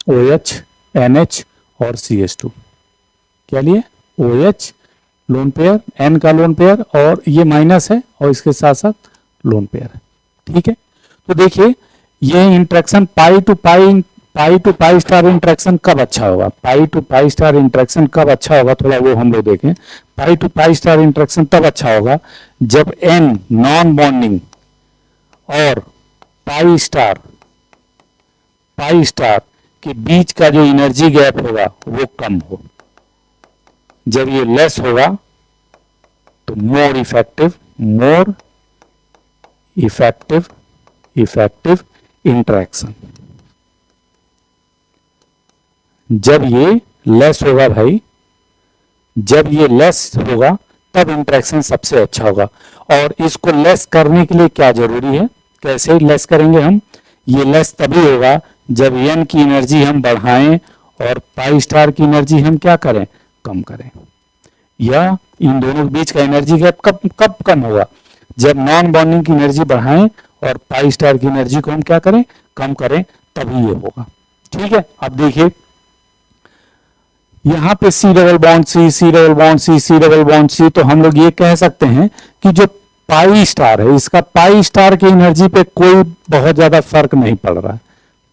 OH NH और CH2 क्या लिए, OH लोन पेयर, N का लोन पेयर और ये माइनस है और इसके साथ साथ लोन पेयर है। ठीक है। तो देखिए ये interaction pi to pi star interaction कब अच्छा होगा, pi to pi star interaction कब अच्छा होगा, थोड़ा वो हम लोग देखें। Pi to pi star interaction तब अच्छा होगा जब N नॉन बॉन्डिंग और पाई स्टार के बीच का जो एनर्जी गैप होगा वो कम हो। जब ये लेस होगा तो मोर इफेक्टिव इंटरेक्शन। जब ये लेस होगा भाई, जब ये लेस होगा तब इंटरेक्शन सबसे अच्छा होगा। और इसको लेस करने के लिए क्या जरूरी है, कैसे लेस करेंगे हम, ये लेस तभी होगा जब n की एनर्जी हम बढ़ाएं और पाई स्टार की एनर्जी हम क्या करें, कम करें। या इन दोनों के बीच का एनर्जी गैप कब कब कम होगा, जब नॉन बॉन्डिंग की एनर्जी बढ़ाएं और पाई स्टार की एनर्जी को हम क्या करें, कम करें, तभी ये होगा। ठीक है, अब देखिए यहाँ पे C double bond C, C double bond C, C double bond C, तो हम लोग ये कह सकते हैं कि जो पाई स्टार है, इसका पाई स्टार की एनर्जी पे कोई बहुत ज्यादा फर्क नहीं पड़ रहा है।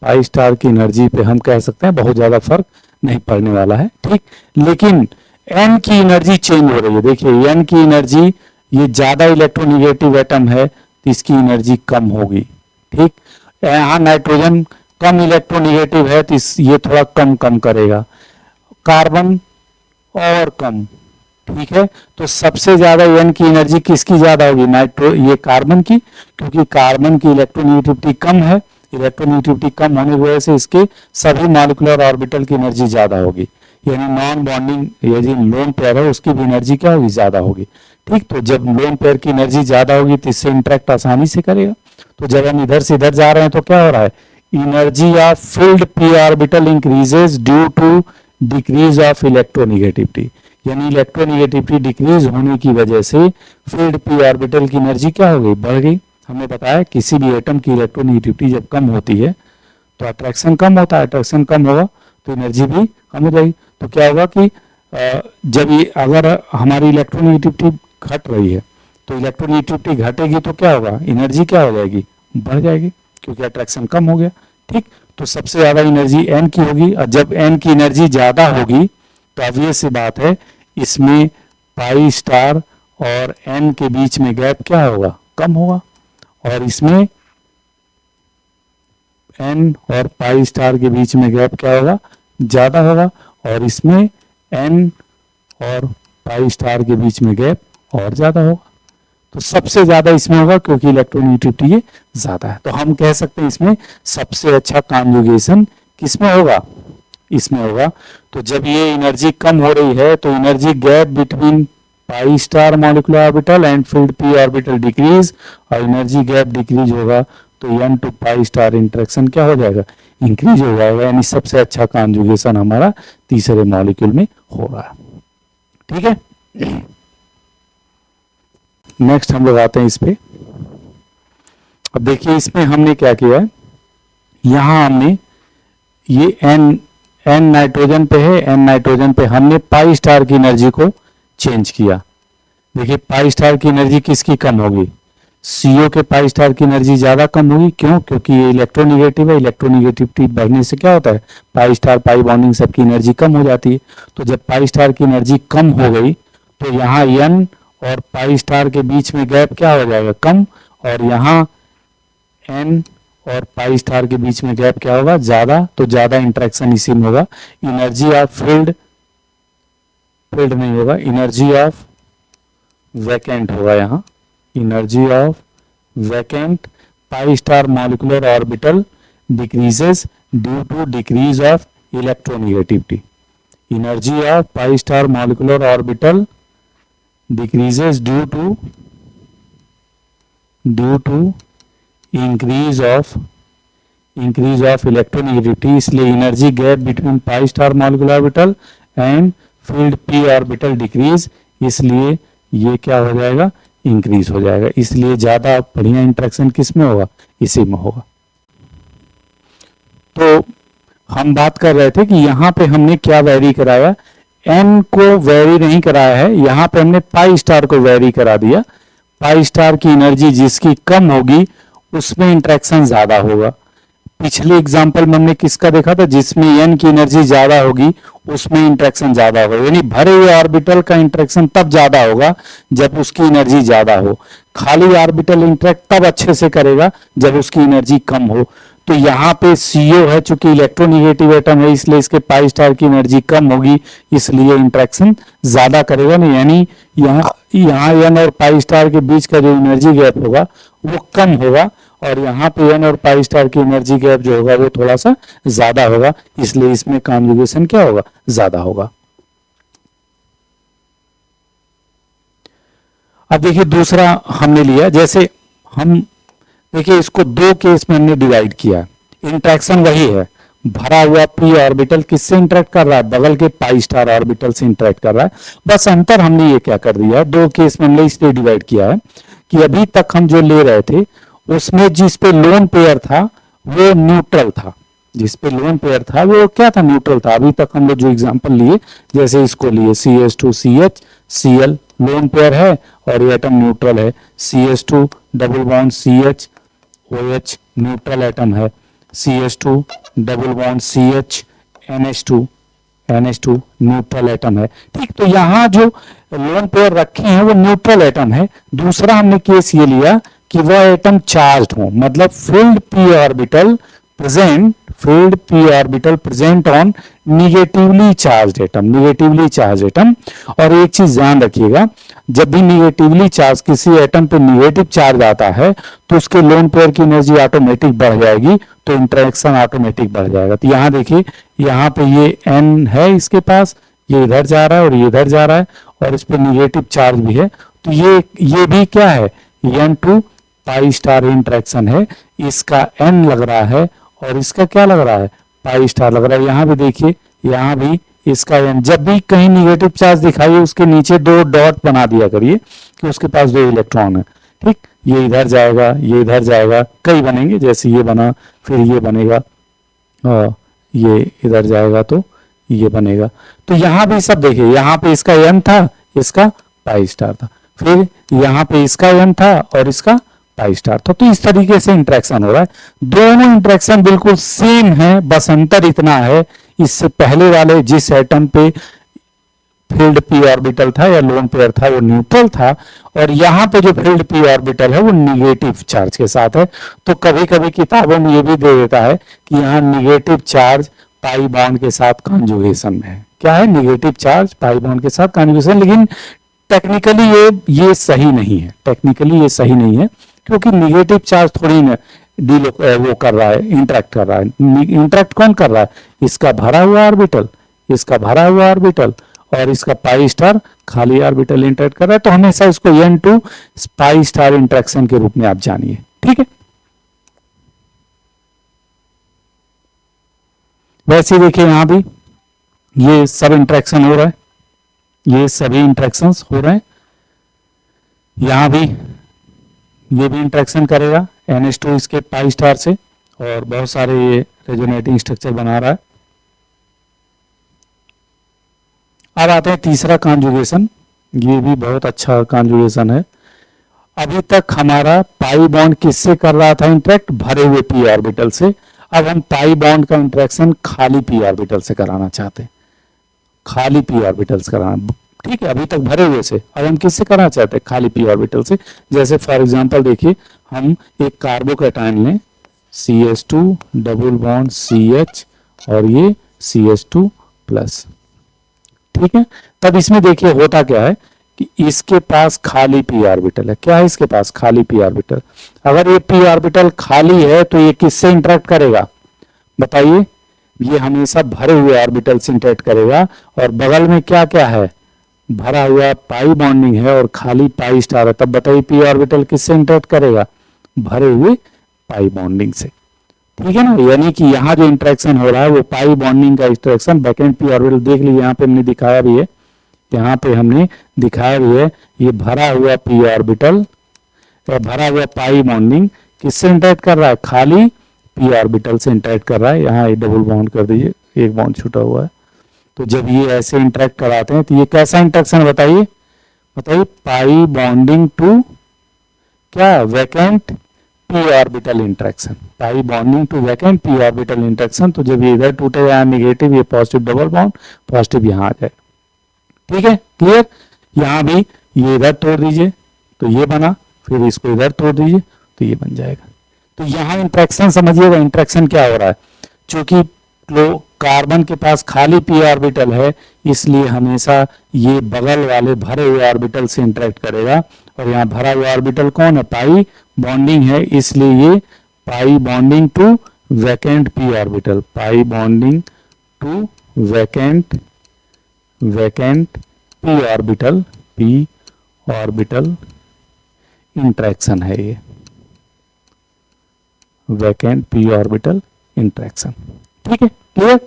पाई स्टार की एनर्जी पे हम कह सकते हैं बहुत ज्यादा फर्क नहीं पड़ने वाला है। ठीक, लेकिन n की एनर्जी चेंज हो रही है। देखिए n की एनर्जी, ये ज्यादा इलेक्ट्रोनिगेटिव एटम है तो इसकी एनर्जी कम होगी। ठीक, यहाँ नाइट्रोजन कम इलेक्ट्रोनिगेटिव है तो ये थोड़ा कम कम करेगा, कार्बन और कम। ठीक है, तो सबसे ज्यादा n की एनर्जी किसकी ज्यादा होगी, ये कार्बन की, क्योंकि कार्बन की इलेक्ट्रोनिगेटिविटी कम है। इलेक्ट्रोनिगेटिविटी कम होने की वजह से इसके सभी मॉलिक्यूलर ऑर्बिटल की एनर्जी ज्यादा होगी, यानी नॉन बॉन्डिंग ये जो लोन पेयर है उसकी भी एनर्जी क्या होगी, ज्यादा होगी। ठीक, तो जब लोन पेयर की एनर्जी ज्यादा होगी तो इससे इंटरेक्ट आसानी से करेगा। तो जब हम इधर से इधर जा रहे हैं तो क्या हो रहा है, energy of filled p orbital increases due to decrease of electronegativity, यानी इलेक्ट्रोनिगेटिविटी डिक्रीज होने की वजह से फील्ड पी ऑर्बिटल की एनर्जी क्या हो गई, बढ़ गई। हमने बताया किसी भी एटम की इलेक्ट्रोनिगेटिविटी जब कम होती है तो अट्रैक्शन कम होता है, अट्रैक्शन कम होगा तो एनर्जी भी कम हो जाएगी। तो क्या होगा कि जब ये अगर हमारी इलेक्ट्रोनिगेटिविटी घट रही है तो इलेक्ट्रोनिगेटिविटी घटेगी तो क्या होगा, एनर्जी क्या हो जाएगी, बढ़ जाएगी, क्योंकि अट्रैक्शन कम हो गया। ठीक, तो सबसे ज्यादा एनर्जी n की होगी, और जब n की एनर्जी ज्यादा होगी तो ऑब्वियस सी बात है इसमें पाई स्टार और n के बीच में गैप क्या होगा, कम होगा, और इसमें n और पाई स्टार के बीच में गैप क्या होगा, ज्यादा होगा, और इसमें n और पाई स्टार के बीच में गैप और ज्यादा होगा। तो सबसे ज्यादा इसमें होगा क्योंकि इलेक्ट्रोनिगेटिविटी ये ज्यादा है। तो हम कह सकते हैं इसमें सबसे अच्छा कॉन्जुगेशन किसमें होगा, इसमें होगा। तो जब ये एनर्जी कम हो रही है तो energy gap between pi star molecular orbital and filled p orbital decrease, और एनर्जी गैप डिक्रीज होगा तो n to pi star interaction क्या हो जाएगा, इंक्रीज हो जाएगा, यानी सबसे अच्छा कॉन्जुगेशन हमारा तीसरे मॉलिक्यूल में हो रहा है। ठीक है, नेक्स्ट हम लोग आते हैं इस पे। अब देखिए इसमें हमने क्या किया है, यहां हमने ये n नाइट्रोजन पे है, n नाइट्रोजन पे हमने पाई स्टार की एनर्जी को चेंज किया। देखिए पाई स्टार की एनर्जी किसकी कम होगी, CO के पाई स्टार की एनर्जी ज्यादा कम होगी। क्यों, क्योंकि ये इलेक्ट्रोनिगेटिव है, इलेक्ट्रोनिगेटिविटी बढ़ने से क्या होता है, पाई स्टार पाई बॉन्डिंग सबकी एनर्जी कम हो जाती है। तो जब पाई स्टार की एनर्जी कम हो गई तो यहाँ n और पाई स्टार के बीच में गैप क्या हो जाएगा, कम, और यहाँ n और पाई स्टार के बीच में गैप क्या होगा, ज्यादा, तो ज्यादा इंटरेक्शन इसी में होगा। एनर्जी ऑफ फील्ड नहीं होगा, एनर्जी ऑफ वैकेंट होगा यहाँ, energy of vacant pi star molecular orbital decreases due to decrease of electronegativity. Energy of pi star molecular orbital decreases due to increase of electronegativity। इसलिए energy gap between pi star molecular orbital and filled p orbital decrease, इसलिए ये क्या हो जाएगा, increase हो जाएगा। इसलिए ज्यादा बढ़िया इंटरेक्शन किस में होगा, इसी में होगा। तो हम बात कर रहे थे कि यहाँ पे हमने क्या वेरी कराया, n को वेरी नहीं कराया है, यहाँ पे हमने पाई स्टार को वेरी करा दिया। पाई स्टार की एनर्जी जिसकी कम होगी उसमें इंटरेक्शन ज्यादा होगा। पिछले एग्जांपल में हमने किसका देखा था, जिसमें n की एनर्जी ज्यादा होगी उसमें इंटरेक्शन ज्यादा होगा, यानी भरे हुए ऑर्बिटल का इंटरेक्शन तब ज्यादा होगा जब उसकी एनर्जी ज्यादा हो। खाली ऑर्बिटल इंटरेक्ट तब अच्छे से करेगा जब उसकी एनर्जी कम हो। तो यहाँ पे CO है, चूंकि इलेक्ट्रोनिगेटिव एटम है इसलिए इसके पाई स्टार की एनर्जी कम होगी, इसलिए इंटरेक्शन ज्यादा करेगा नहीं, यानी यहाँ n और पाई स्टार के बीच का जो एनर्जी गैप होगा वो कम होगा, और यहाँ पे n और पाई स्टार की एनर्जी गैप जो होगा वो थोड़ा सा ज्यादा होगा, इसलिए इसमें कॉन्जुगेशन क्या होगा, ज्यादा होगा। अब देखिए दूसरा हमने लिया, जैसे हम देखिए इसको दो केस में हमने डिवाइड किया, इंटरेक्शन वही है, भरा हुआ पी ऑर्बिटल किससे इंटरेक्ट कर रहा है, बगल के पाई स्टार ऑर्बिटल से इंटरेक्ट कर रहा है। बस अंतर हमने ये क्या कर दिया है, दो केस में हमने इसलिए डिवाइड किया है कि अभी तक हम जो ले रहे थे उसमें जिस पे लोन पेयर था वो न्यूट्रल था, जिस पे लोन पेयर था वो क्या था, न्यूट्रल था। अभी तक हम लोग जो एग्जांपल लिए, जैसे इसको लिए CH2CH Cl लोन पेयर है और ये एटम न्यूट्रल है, CH2 double bond CH OH neutral atom है, CH2 double bond CH NH2 neutral atom है। ठीक, तो यहाँ जो लोन पेयर रखे हैं वो न्यूट्रल एटम है। दूसरा हमने केस ये लिया कि वह एटम चार्ज्ड हो, मतलब field p orbital present on negatively charged atom. और एक चीज ध्यान रखिएगा, जब भी निगेटिवली चार्ज किसी एटम पे निगेटिव चार्ज आता है तो उसके लोन पेयर की एनर्जी ऑटोमेटिक बढ़ जाएगी, तो इंटरेक्शन ऑटोमेटिक बढ़ जाएगा। तो यहाँ देखिए, यहाँ पे ये n है इसके पास, ये इधर जा रहा है और ये इधर जा रहा है और इस पे निगेटिव चार्ज भी है, तो ये भी क्या है, N2 पाई स्टार इंटरेक्शन है। इसका n लग रहा है और इसका क्या लग रहा है, पाई स्टार लग रहा है। यहाँ भी देखिए, यहाँ भी इसका n, जब भी कहीं निगेटिव चार्ज दिखाइए उसके नीचे दो डॉट बना दिया करिए कि उसके पास दो इलेक्ट्रॉन है। ठीक, ये इधर जाएगा, ये इधर जाएगा, कई बनेंगे, जैसे ये बना, फिर ये बनेगा, ये इधर जाएगा तो ये बनेगा। तो यहाँ भी सब देखिए, यहाँ पे इसका n था, इसका पाई स्टार था, फिर यहाँ पे इसका n था और इसका पाई स्टार था। तो इस तरीके से इंटरेक्शन हो रहा है, दोनों इंटरेक्शन बिल्कुल सेम है, बस अंतर इतना है, इससे पहले वाले जिस एटम पे फील्ड p ऑर्बिटल था या लोन पेयर था वो न्यूट्रल था, और यहाँ पे जो फील्ड p ऑर्बिटल है वो निगेटिव चार्ज के साथ है। तो कभी कभी किताबों में ये भी दे देता है कि यहाँ निगेटिव चार्ज पाई बॉन्ड के साथ कॉन्जुगेशन में है। क्या है, निगेटिव चार्ज पाई बॉन्ड के साथ कॉन्जुगेशन, लेकिन टेक्निकली ये सही नहीं है, टेक्निकली ये सही नहीं है, क्योंकि निगेटिव चार्ज थोड़ी ना वो कर रहा है, इंटरेक्ट कर रहा है। इंटरेक्ट कौन कर रहा है, इसका भरा हुआ ऑर्बिटल और इसका पाई स्टार खाली ऑर्बिटल इंटरेक्ट कर रहा है। तो हमेशा इसको N2 पाई स्टार इंटरेक्शन के रूप में आप जानिए। ठीक है, वैसे देखिए यहाँ भी ये सब इंटरेक्शन हो रहा है, ये सभी इंटरेक्शंस हो रहे हैं। यहाँ भी ये भी इंटरेक्शन करेगा NH2 इसके पाई स्टार से, और बहुत सारे ये रेजोनेटिंग स्ट्रक्चर बना रहा है। अब आते हैं तीसरा कॉन्जुगेशन, ये भी बहुत अच्छा कॉन्जुगेशन है। अभी तक हमारा पाई बॉन्ड किससे कर रहा था इंटरेक्ट, भरे हुए p ऑर्बिटल से। अब हम पाई बॉन्ड का इंटरेक्शन खाली p ऑर्बिटल से कराना चाहते हैं, खाली p ऑर्बिटल से कराना। ठीक है, अभी तक भरे हुए से, अब हम किससे करना चाहते हैं, खाली p ऑर्बिटल से। जैसे फॉर एग्जांपल देखिए, हम एक कार्बोकैटायन लें, CH2 डबल बॉन्ड CH और ये CH2 प्लस। ठीक है, तब इसमें देखिए होता क्या है कि इसके पास खाली p ऑर्बिटल है। क्या है, इसके पास खाली p ऑर्बिटल। अगर ये p ऑर्बिटल खाली है तो ये किससे इंटरेक्ट करेगा, बताइए, ये हमेशा भरे हुए ऑर्बिटल से इंटरेक्ट करेगा। और बगल में क्या क्या है, भरा हुआ पाई बॉन्डिंग है और खाली पाई स्टार है, तब बताइए p ऑर्बिटल किससे इंटरेक्ट करेगा, भरे हुए पाई बॉन्डिंग से। ठीक है ना, यानी कि यहाँ जो इंटरेक्शन हो रहा है वो पाई बॉन्डिंग का इंटरेक्शन वैकेंट p ऑर्बिटल। देख लीजिए यहाँ पे हमने दिखाया भी है, यहाँ पे हमने दिखाया भी है, ये भरा हुआ p ऑर्बिटल, भरा हुआ पाई बॉन्डिंग किससे इंटरेक्ट कर रहा है, खाली p ऑर्बिटल से इंटरेक्ट कर रहा है। यहाँ ये डबल बॉन्ड कर दीजिए, एक बॉन्ड छूटा हुआ है। तो जब ये ऐसे इंटरेक्ट कराते हैं तो ये कैसा इंटरेक्शन बताइए, पाई बॉन्डिंग टू क्या, vacant p orbital interaction, pi bonding to vacant p orbital interaction. तो जब ये इधर टूटेगा यहाँ निगेटिव, ये पॉजिटिव डबल बॉन्ड, पॉजिटिव यहाँ आ जाए। ठीक है, क्लियर। यहाँ भी ये इधर तोड़ दीजिए तो ये बना, फिर इसको इधर तोड़ दीजिए तो ये बन जाएगा। तो यहाँ इंटरेक्शन समझिएगा, इंटरेक्शन क्या हो रहा है, चूंकि कार्बन के पास खाली p ऑर्बिटल है इसलिए हमेशा ये बगल वाले भरे हुए ऑर्बिटल से इंटरेक्ट करेगा, और यहाँ भरा हुआ ऑर्बिटल कौन है, पाई बॉन्डिंग है, इसलिए ये pi bonding to vacant p orbital, pi bonding to vacant p orbital interaction है ये, वैकेंट पी ऑर्बिटल इंट्रैक्शन। ठीक है, क्लियर।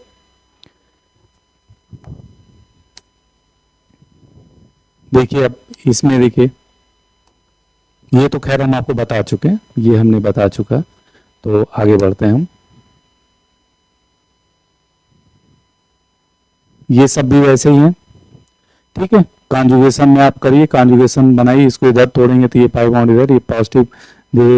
देखिए अब इसमें देखिए, ये तो खैर हम आपको बता चुके हैं, ये हमने बता चुका, तो आगे बढ़ते हैं हम। ये सब भी वैसे ही हैं, ठीक है। कॉन्जुगेशन में आप करिए, कॉन्जुगेशन बनाइए, इसको इधर तोड़ेंगे तो ये पाई बॉन्ड इधर, ये पॉजिटिव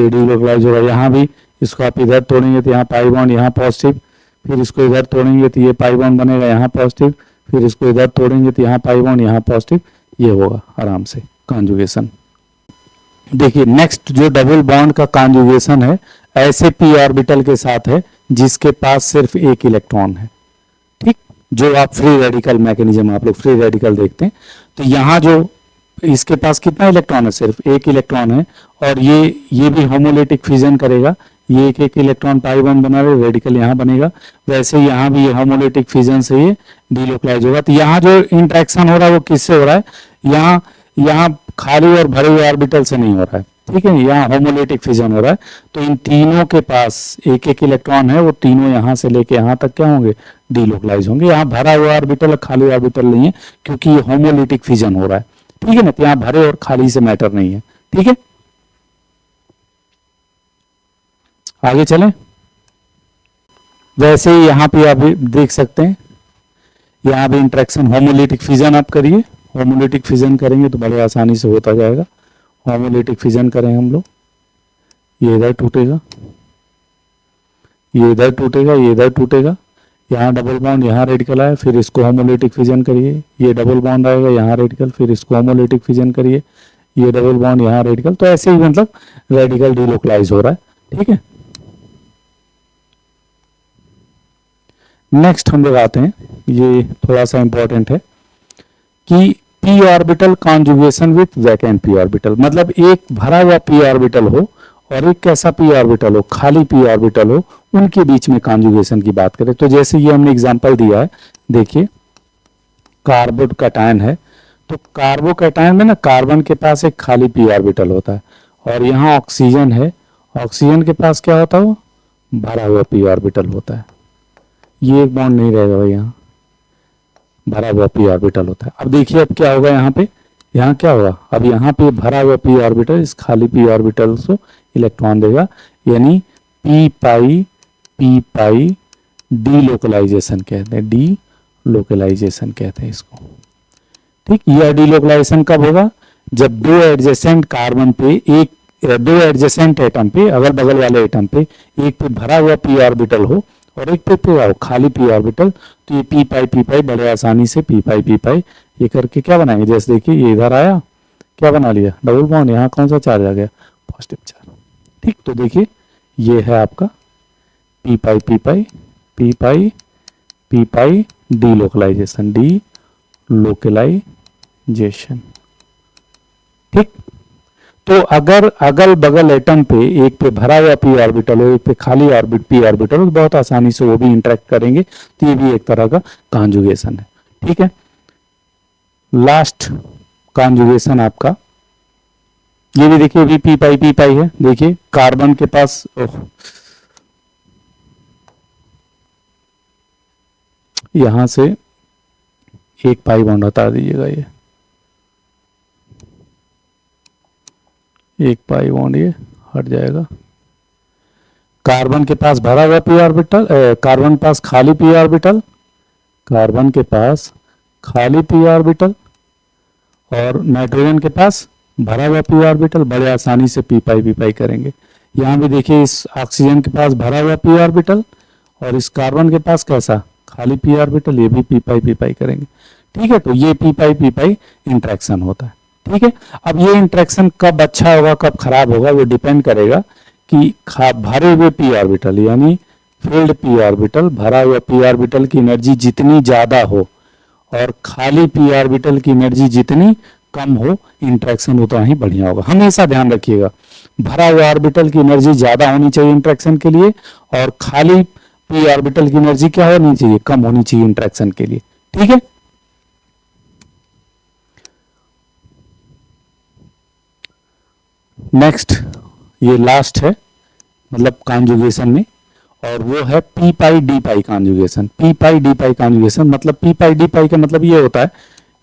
डीलोकलाइज होगा। यहाँ भी इसको आप इधर तोड़ेंगे तो यहाँ पाई बॉन्ड यहाँ पॉजिटिव, फिर इसको इधर तोड़ेंगे तो ये पाई बॉन्ड बनेगा यहाँ पॉजिटिव, फिर इसको इधर तोड़ेंगे तो यहाँ पाई बॉन्ड यहाँ पॉजिटिव, ये होगा आराम से कॉन्जुगेशन। देखिए नेक्स्ट जो डबल बॉन्ड का कॉन्जुगेशन है, ऐसे पी ऑर्बिटल के साथ है जिसके पास सिर्फ एक इलेक्ट्रॉन है, ठीक। जो आप फ्री रेडिकल मैकेनिज्म, आप लोग फ्री रेडिकल देखते हैं, तो यहाँ जो इसके पास कितना इलेक्ट्रॉन है, सिर्फ एक इलेक्ट्रॉन है, और ये भी होमोलिटिक फिजन करेगा, ये एक एक इलेक्ट्रॉन पाई बॉन्ड बना रहे, रेडिकल यहाँ बनेगा, वैसे यहाँ भी ये होमोलिटिक फिजन से ये डीलोकलाइज होगा। तो यहाँ जो इंटरेक्शन हो रहा है वो किससे हो रहा है, यहाँ खाली और भरे हुए ऑर्बिटल से नहीं हो रहा है, ठीक है, यहाँ होमोलिटिक फिजन हो रहा है। तो इन तीनों के पास एक एक इलेक्ट्रॉन है, वो तीनों यहाँ से लेके यहाँ तक क्या होंगे, डीलोकलाइज होंगे। यहाँ भरा हुआ ऑर्बिटल और खाली ऑर्बिटल नहीं है, क्योंकि ये होमोलिटिक फिजन हो रहा है, ठीक है ना। तो यहाँ भरे और खाली से मैटर नहीं है, ठीक है। आगे चलें। वैसे ही यहाँ पे आप देख सकते हैं, यहाँ भी इंटरेक्शन होमोलिटिक फिजन आप करिए, होमोलिटिक फिजन करेंगे तो बड़े आसानी से होता जाएगा। होमोलिटिक फिजन करें हम लोग, ये इधर टूटेगा, ये इधर टूटेगा, ये इधर टूटेगा, यहाँ डबल बॉन्ड, यहाँ रेडिकल आया, फिर इसको होमोलिटिक फिजन करिए, ये डबल बॉन्ड आएगा, यहाँ रेडिकल, फिर इसको होमोलिटिक फिजन करिए, ये डबल बॉन्ड, यहाँ रेडिकल। तो ऐसे ही मतलब रेडिकल डीलोकलाइज हो रहा है, ठीक है। नेक्स्ट हम लोग आते हैं, ये थोड़ा सा इंपॉर्टेंट है कि P orbital conjugation with vacant p orbital, मतलब एक भरा हुआ पी ऑर्बिटल हो और एक कैसा पी ऑर्बिटल हो, खाली पी ऑर्बिटल हो, उनके बीच में कॉन्जुगेशन की बात करें तो जैसे ये हमने एग्जांपल दिया है, देखिए कार्बोकैटायन है, तो कार्बोकैटायन में ना कार्बन के पास एक खाली पी ऑर्बिटल होता है, और यहाँ ऑक्सीजन है, ऑक्सीजन के पास क्या होता है, वो भरा हुआ पी ऑर्बिटल होता है। ये एक बॉन्ड नहीं रहेगा भाई, यहाँ भरा हुआ पी ऑर्बिटल होता है। अब देखिए अब क्या होगा, यहाँ क्या होगा, अब यहाँ पे भरा हुआ पी ऑर्बिटल इस खाली पी ऑर्बिटल को इलेक्ट्रॉन देगा, यानी पी पाई डीलोकलाइजेशन कहते हैं, डीलोकलाइजेशन कहते हैं इसको, ठीक। यह डीलोकलाइजेशन कब होगा, जब दो एडजेसेंट कार्बन पे दो एडजेसेंट एटम पे, अगल बगल वाले एटम पे, एक पे भरा हुआ पी ऑर्बिटल हो और एक पे खाली पी ऑर्बिटल, तो ये पी पाई बड़े आसानी से पी पाई ये करके क्या बनाएंगे, जैसे देखिए ये इधर आया, क्या बना लिया, डबल बॉन्ड, यहाँ कौन सा चार्ज आ गया, पॉजिटिव चार्ज, ठीक। तो देखिए ये है आपका पी पाई डीलोकलाइजेशन, ठीक। तो अगर अगल बगल एटम पे एक पे भरा हुआ पी ऑर्बिटल हो, एक पे खाली पी ऑर्बिटल हो, तो बहुत आसानी से वो भी इंटरेक्ट करेंगे, तो ये भी एक तरह का कॉन्जुगेशन है, ठीक है। लास्ट कॉन्जुगेशन आपका, ये भी देखिए भी पी पाई है, देखिए कार्बन के पास यहां से एक पाई बॉन्ड हटा दीजिएगा, ये एक पाई बॉन्ड ये हट जाएगा। कार्बन के पास भरा हुआ पी ऑर्बिटल, कार्बन पास खाली पी ऑर्बिटल, कार्बन के पास खाली पी ऑर्बिटल, और नाइट्रोजन के पास भरा हुआ पी ऑर्बिटल, बड़े आसानी से पी पाई करेंगे। यहाँ भी देखिए इस ऑक्सीजन के पास भरा हुआ पी ऑर्बिटल और इस कार्बन के पास कैसा खाली पी ऑर्बिटल, ये भी पी पाई करेंगे, ठीक है। तो ये पी पाई इंट्रैक्शन होता है, ठीक है। अब ये इंट्रैक्शन कब अच्छा होगा कब खराब होगा वो डिपेंड करेगा कि भरे हुए पी ऑर्बिटल यानी फील्ड पी ऑर्बिटल, भरा हुआ पी ऑर्बिटल की एनर्जी जितनी ज्यादा हो और खाली पी ऑर्बिटल की एनर्जी जितनी कम हो, इंटरेक्शन उतना ही बढ़िया होगा। हमेशा ध्यान रखिएगा, भरा हुआ ऑर्बिटल की एनर्जी ज्यादा होनी चाहिए इंटरेक्शन के लिए, और खाली पी ऑर्बिटल की एनर्जी क्या होनी चाहिए, कम होनी चाहिए इंटरेक्शन के लिए। ठीक है, नेक्स्ट ये लास्ट है मतलब कॉन्जुगेशन में, और वो है पी पाई डी पाई कॉन्जुगेशन। पी पाई डी पाई कॉन्जुगेशन मतलब पी पाई डी पाई का मतलब ये होता है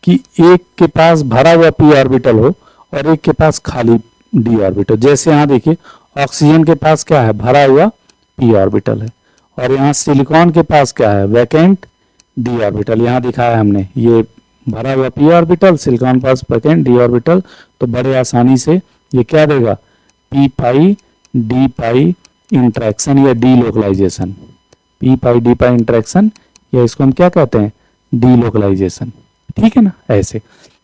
कि एक के पास भरा हुआ पी ऑर्बिटल हो और एक के पास खाली डी ऑर्बिटल। जैसे यहाँ देखिए ऑक्सीजन के पास क्या है, भरा हुआ पी ऑर्बिटल है, और यहाँ सिलिकॉन के पास क्या है, वैकेंट डी ऑर्बिटल। यहाँ दिखाया हमने, ये भरा हुआ पी ऑर्बिटल, सिलिकॉन पास वैकेंट डी ऑर्बिटल। तो बड़े आसानी से ये क्या देगा, पी पाई डी पाई इंटरेक्शन या डी लोकलाइजेशन। पी पाई डी पाई इंटरेक्शन, या इसको हम क्या कहते हैं, डी लोकलाइजेशन। ठीक है ना, ऐसे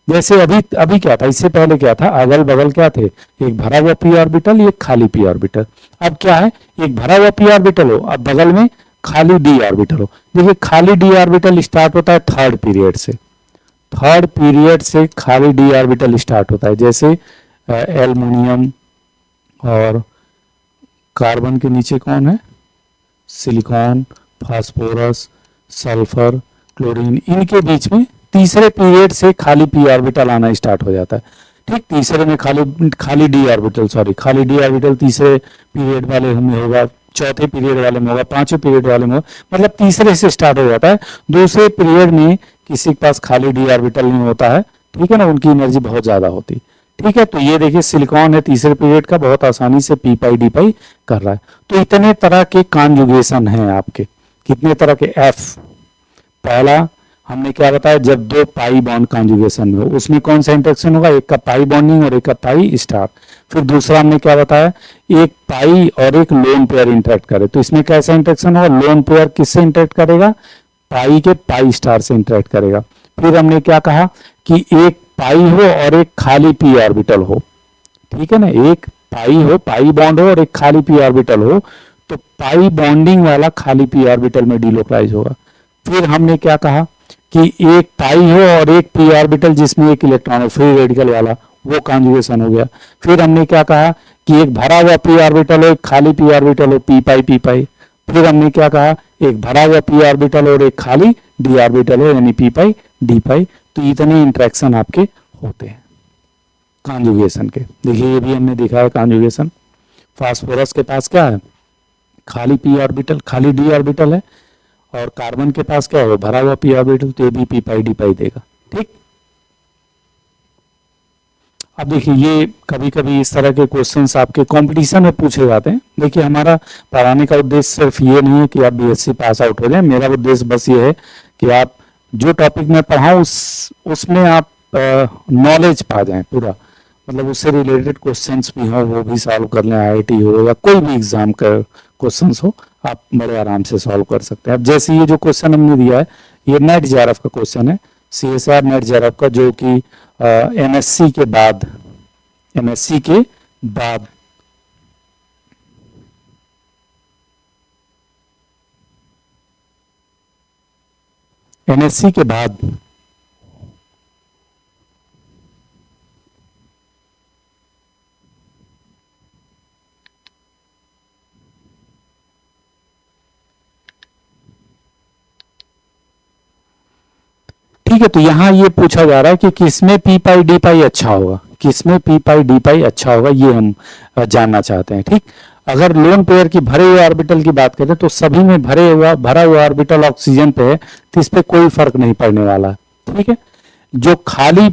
जैसे अभी क्या था, इससे पहले क्या था, अगल बगल क्या थे, एक भरा हुआ पी ऑर्बिटल, एक खाली पी ऑर्बिटल। अब क्या है, एक भरा हुआ पी ऑर्बिटल हो, अब बगल में खाली डी ऑर्बिटल हो। देखिए खाली डी ऑर्बिटल स्टार्ट होता है थर्ड पीरियड से, थर्ड पीरियड से खाली डी ऑर्बिटल स्टार्ट होता है। जैसे एल्युमिनियम और कार्बन के नीचे कौन है, सिलिकॉन, फास्फोरस, सल्फर, क्लोरीन, इनके बीच में तीसरे पीरियड से खाली पी ऑर्बिटल आना स्टार्ट हो जाता है। ठीक, तीसरे में खाली डी ऑर्बिटल, सॉरी खाली डी ऑर्बिटल तीसरे पीरियड वाले में होगा, चौथे पीरियड वाले में होगा, पांचवें पीरियड वाले में होगा, मतलब तीसरे से स्टार्ट हो जाता है। दूसरे पीरियड में किसी के पास खाली डी ऑर्बिटल नहीं होता है, ठीक है ना, उनकी एनर्जी बहुत ज्यादा होती। ठीक है, तो ये देखिए सिलिकॉन है तीसरे पीरियड का, बहुत आसानी से पी पाई डी पाई कर रहा है। तो इतने तरह के कॉन्जुगेशन हैं आपके, कितने तरह के, एफ पहला हमने क्या बताया, जब दो पाई बॉन्ड कॉन्जुगेशन में हो, उसमें कौन सा इंटरेक्शन होगा, एक का पाई बॉन्डिंग और एक का पाई स्टार। फिर दूसरा हमने क्या बताया, एक पाई और एक लोन पेयर इंटरेक्ट करे, तो इसमें कैसा इंटरेक्शन होगा, लोन पेयर किससे इंटरेक्ट करेगा, पाई के पाई स्टार से इंटरेक्ट करेगा। फिर हमने क्या कहा कि एक पाई हो और एक खाली पी ऑर्बिटल हो, ठीक है ना, एक पाई हो, पाई बॉन्ड हो और एक खाली पी ऑर्बिटल हो, तो पाई बॉन्डिंग वाला खाली पी ऑर्बिटल में डिलोकलाइज होगा। फिर हमने क्या कहा कि एक पाई हो और एक पी ऑर्बिटल जिसमें एक इलेक्ट्रॉन हो, फ्री रेडिकल वाला, वो कॉन्जुगेशन हो गया। फिर हमने क्या कहा कि एक भरा हुआ पी ऑर्बिटल हो, एक खाली पी ऑर्बिटल हो, पी पाई पी पाई। फिर हमने क्या कहा, एक भरा हुआ पी ऑर्बिटल और एक खाली डी ऑर्बिटल हो, यानी पी पाई डी पाई। तो इतने इंटरेक्शन आपके होते हैं कॉन्जुगेशन के। देखिए ये भी हमने देखा है कॉन्जुगेशन। फास्फोरस के पास क्या है, खाली पी ऑर्बिटल, खाली डी ऑर्बिटल है, और कार्बन के पास क्या है, भरा हुआ पी ऑर्बिटल, तो ये भी पी पाई डी पाई देगा। ठीक, अब देखिए ये कभी कभी इस तरह के क्वेश्चंस आपके कंपटीशन में पूछे जाते हैं। देखिए हमारा पढ़ाने का उद्देश्य सिर्फ ये नहीं है कि आप बीएससी पास आउट हो जाए, मेरा उद्देश्य बस ये है कि आप जो टॉपिक मैं पढ़ाऊँ उसमें आप नॉलेज पा जाएं पूरा, मतलब उससे रिलेटेड क्वेश्चंस भी हो वो भी सॉल्व कर लें, आईआईटी हो या कोई भी एग्जाम का क्वेश्चंस हो, आप बड़े आराम से सॉल्व कर सकते हैं। अब जैसे ये जो क्वेश्चन हमने दिया है, ये नेट जेआरएफ का क्वेश्चन है, सीएसआर नेट जेआरएफ का, जो कि एमएससी के बाद, एमएससी के बाद एमएससी के बाद ठीक है। तो यहाँ ये पूछा जा रहा है कि किसमें पी पाई डी पाई अच्छा होगा, किसमें पी पाई डी पाई अच्छा होगा, ये हम जानना चाहते हैं। ठीक, अगर लोन पेयर की भरे हुए ऑर्बिटल की बात करें तो सभी में भरा हुआ ऑर्बिटल ऑक्सीजन पे है, तो इस पे कोई फर्क नहीं पड़ने वाला। ठीक है, जो खाली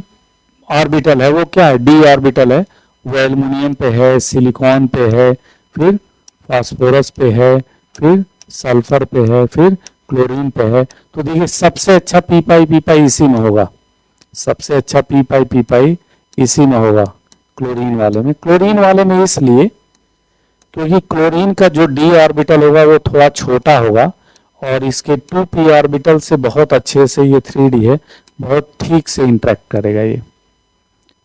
ऑर्बिटल है वो क्या है, डी ऑर्बिटल है, वो एल्युमिनियम पे है, सिलिकॉन पे है, फिर फास्फोरस पे है, फिर सल्फर पे है, फिर क्लोरीन पे है। तो देखिए सबसे अच्छा पी पाई इसी में होगा, सबसे अच्छा पी पाई इसी में होगा, क्लोरीन वाले में। क्लोरीन वाले में इसलिए क्योंकि क्लोरीन का जो डी ऑर्बिटल होगा वो थोड़ा छोटा होगा, और इसके 2p ऑर्बिटल से बहुत अच्छे से, ये 3d है, बहुत ठीक से इंटरेक्ट करेगा। ये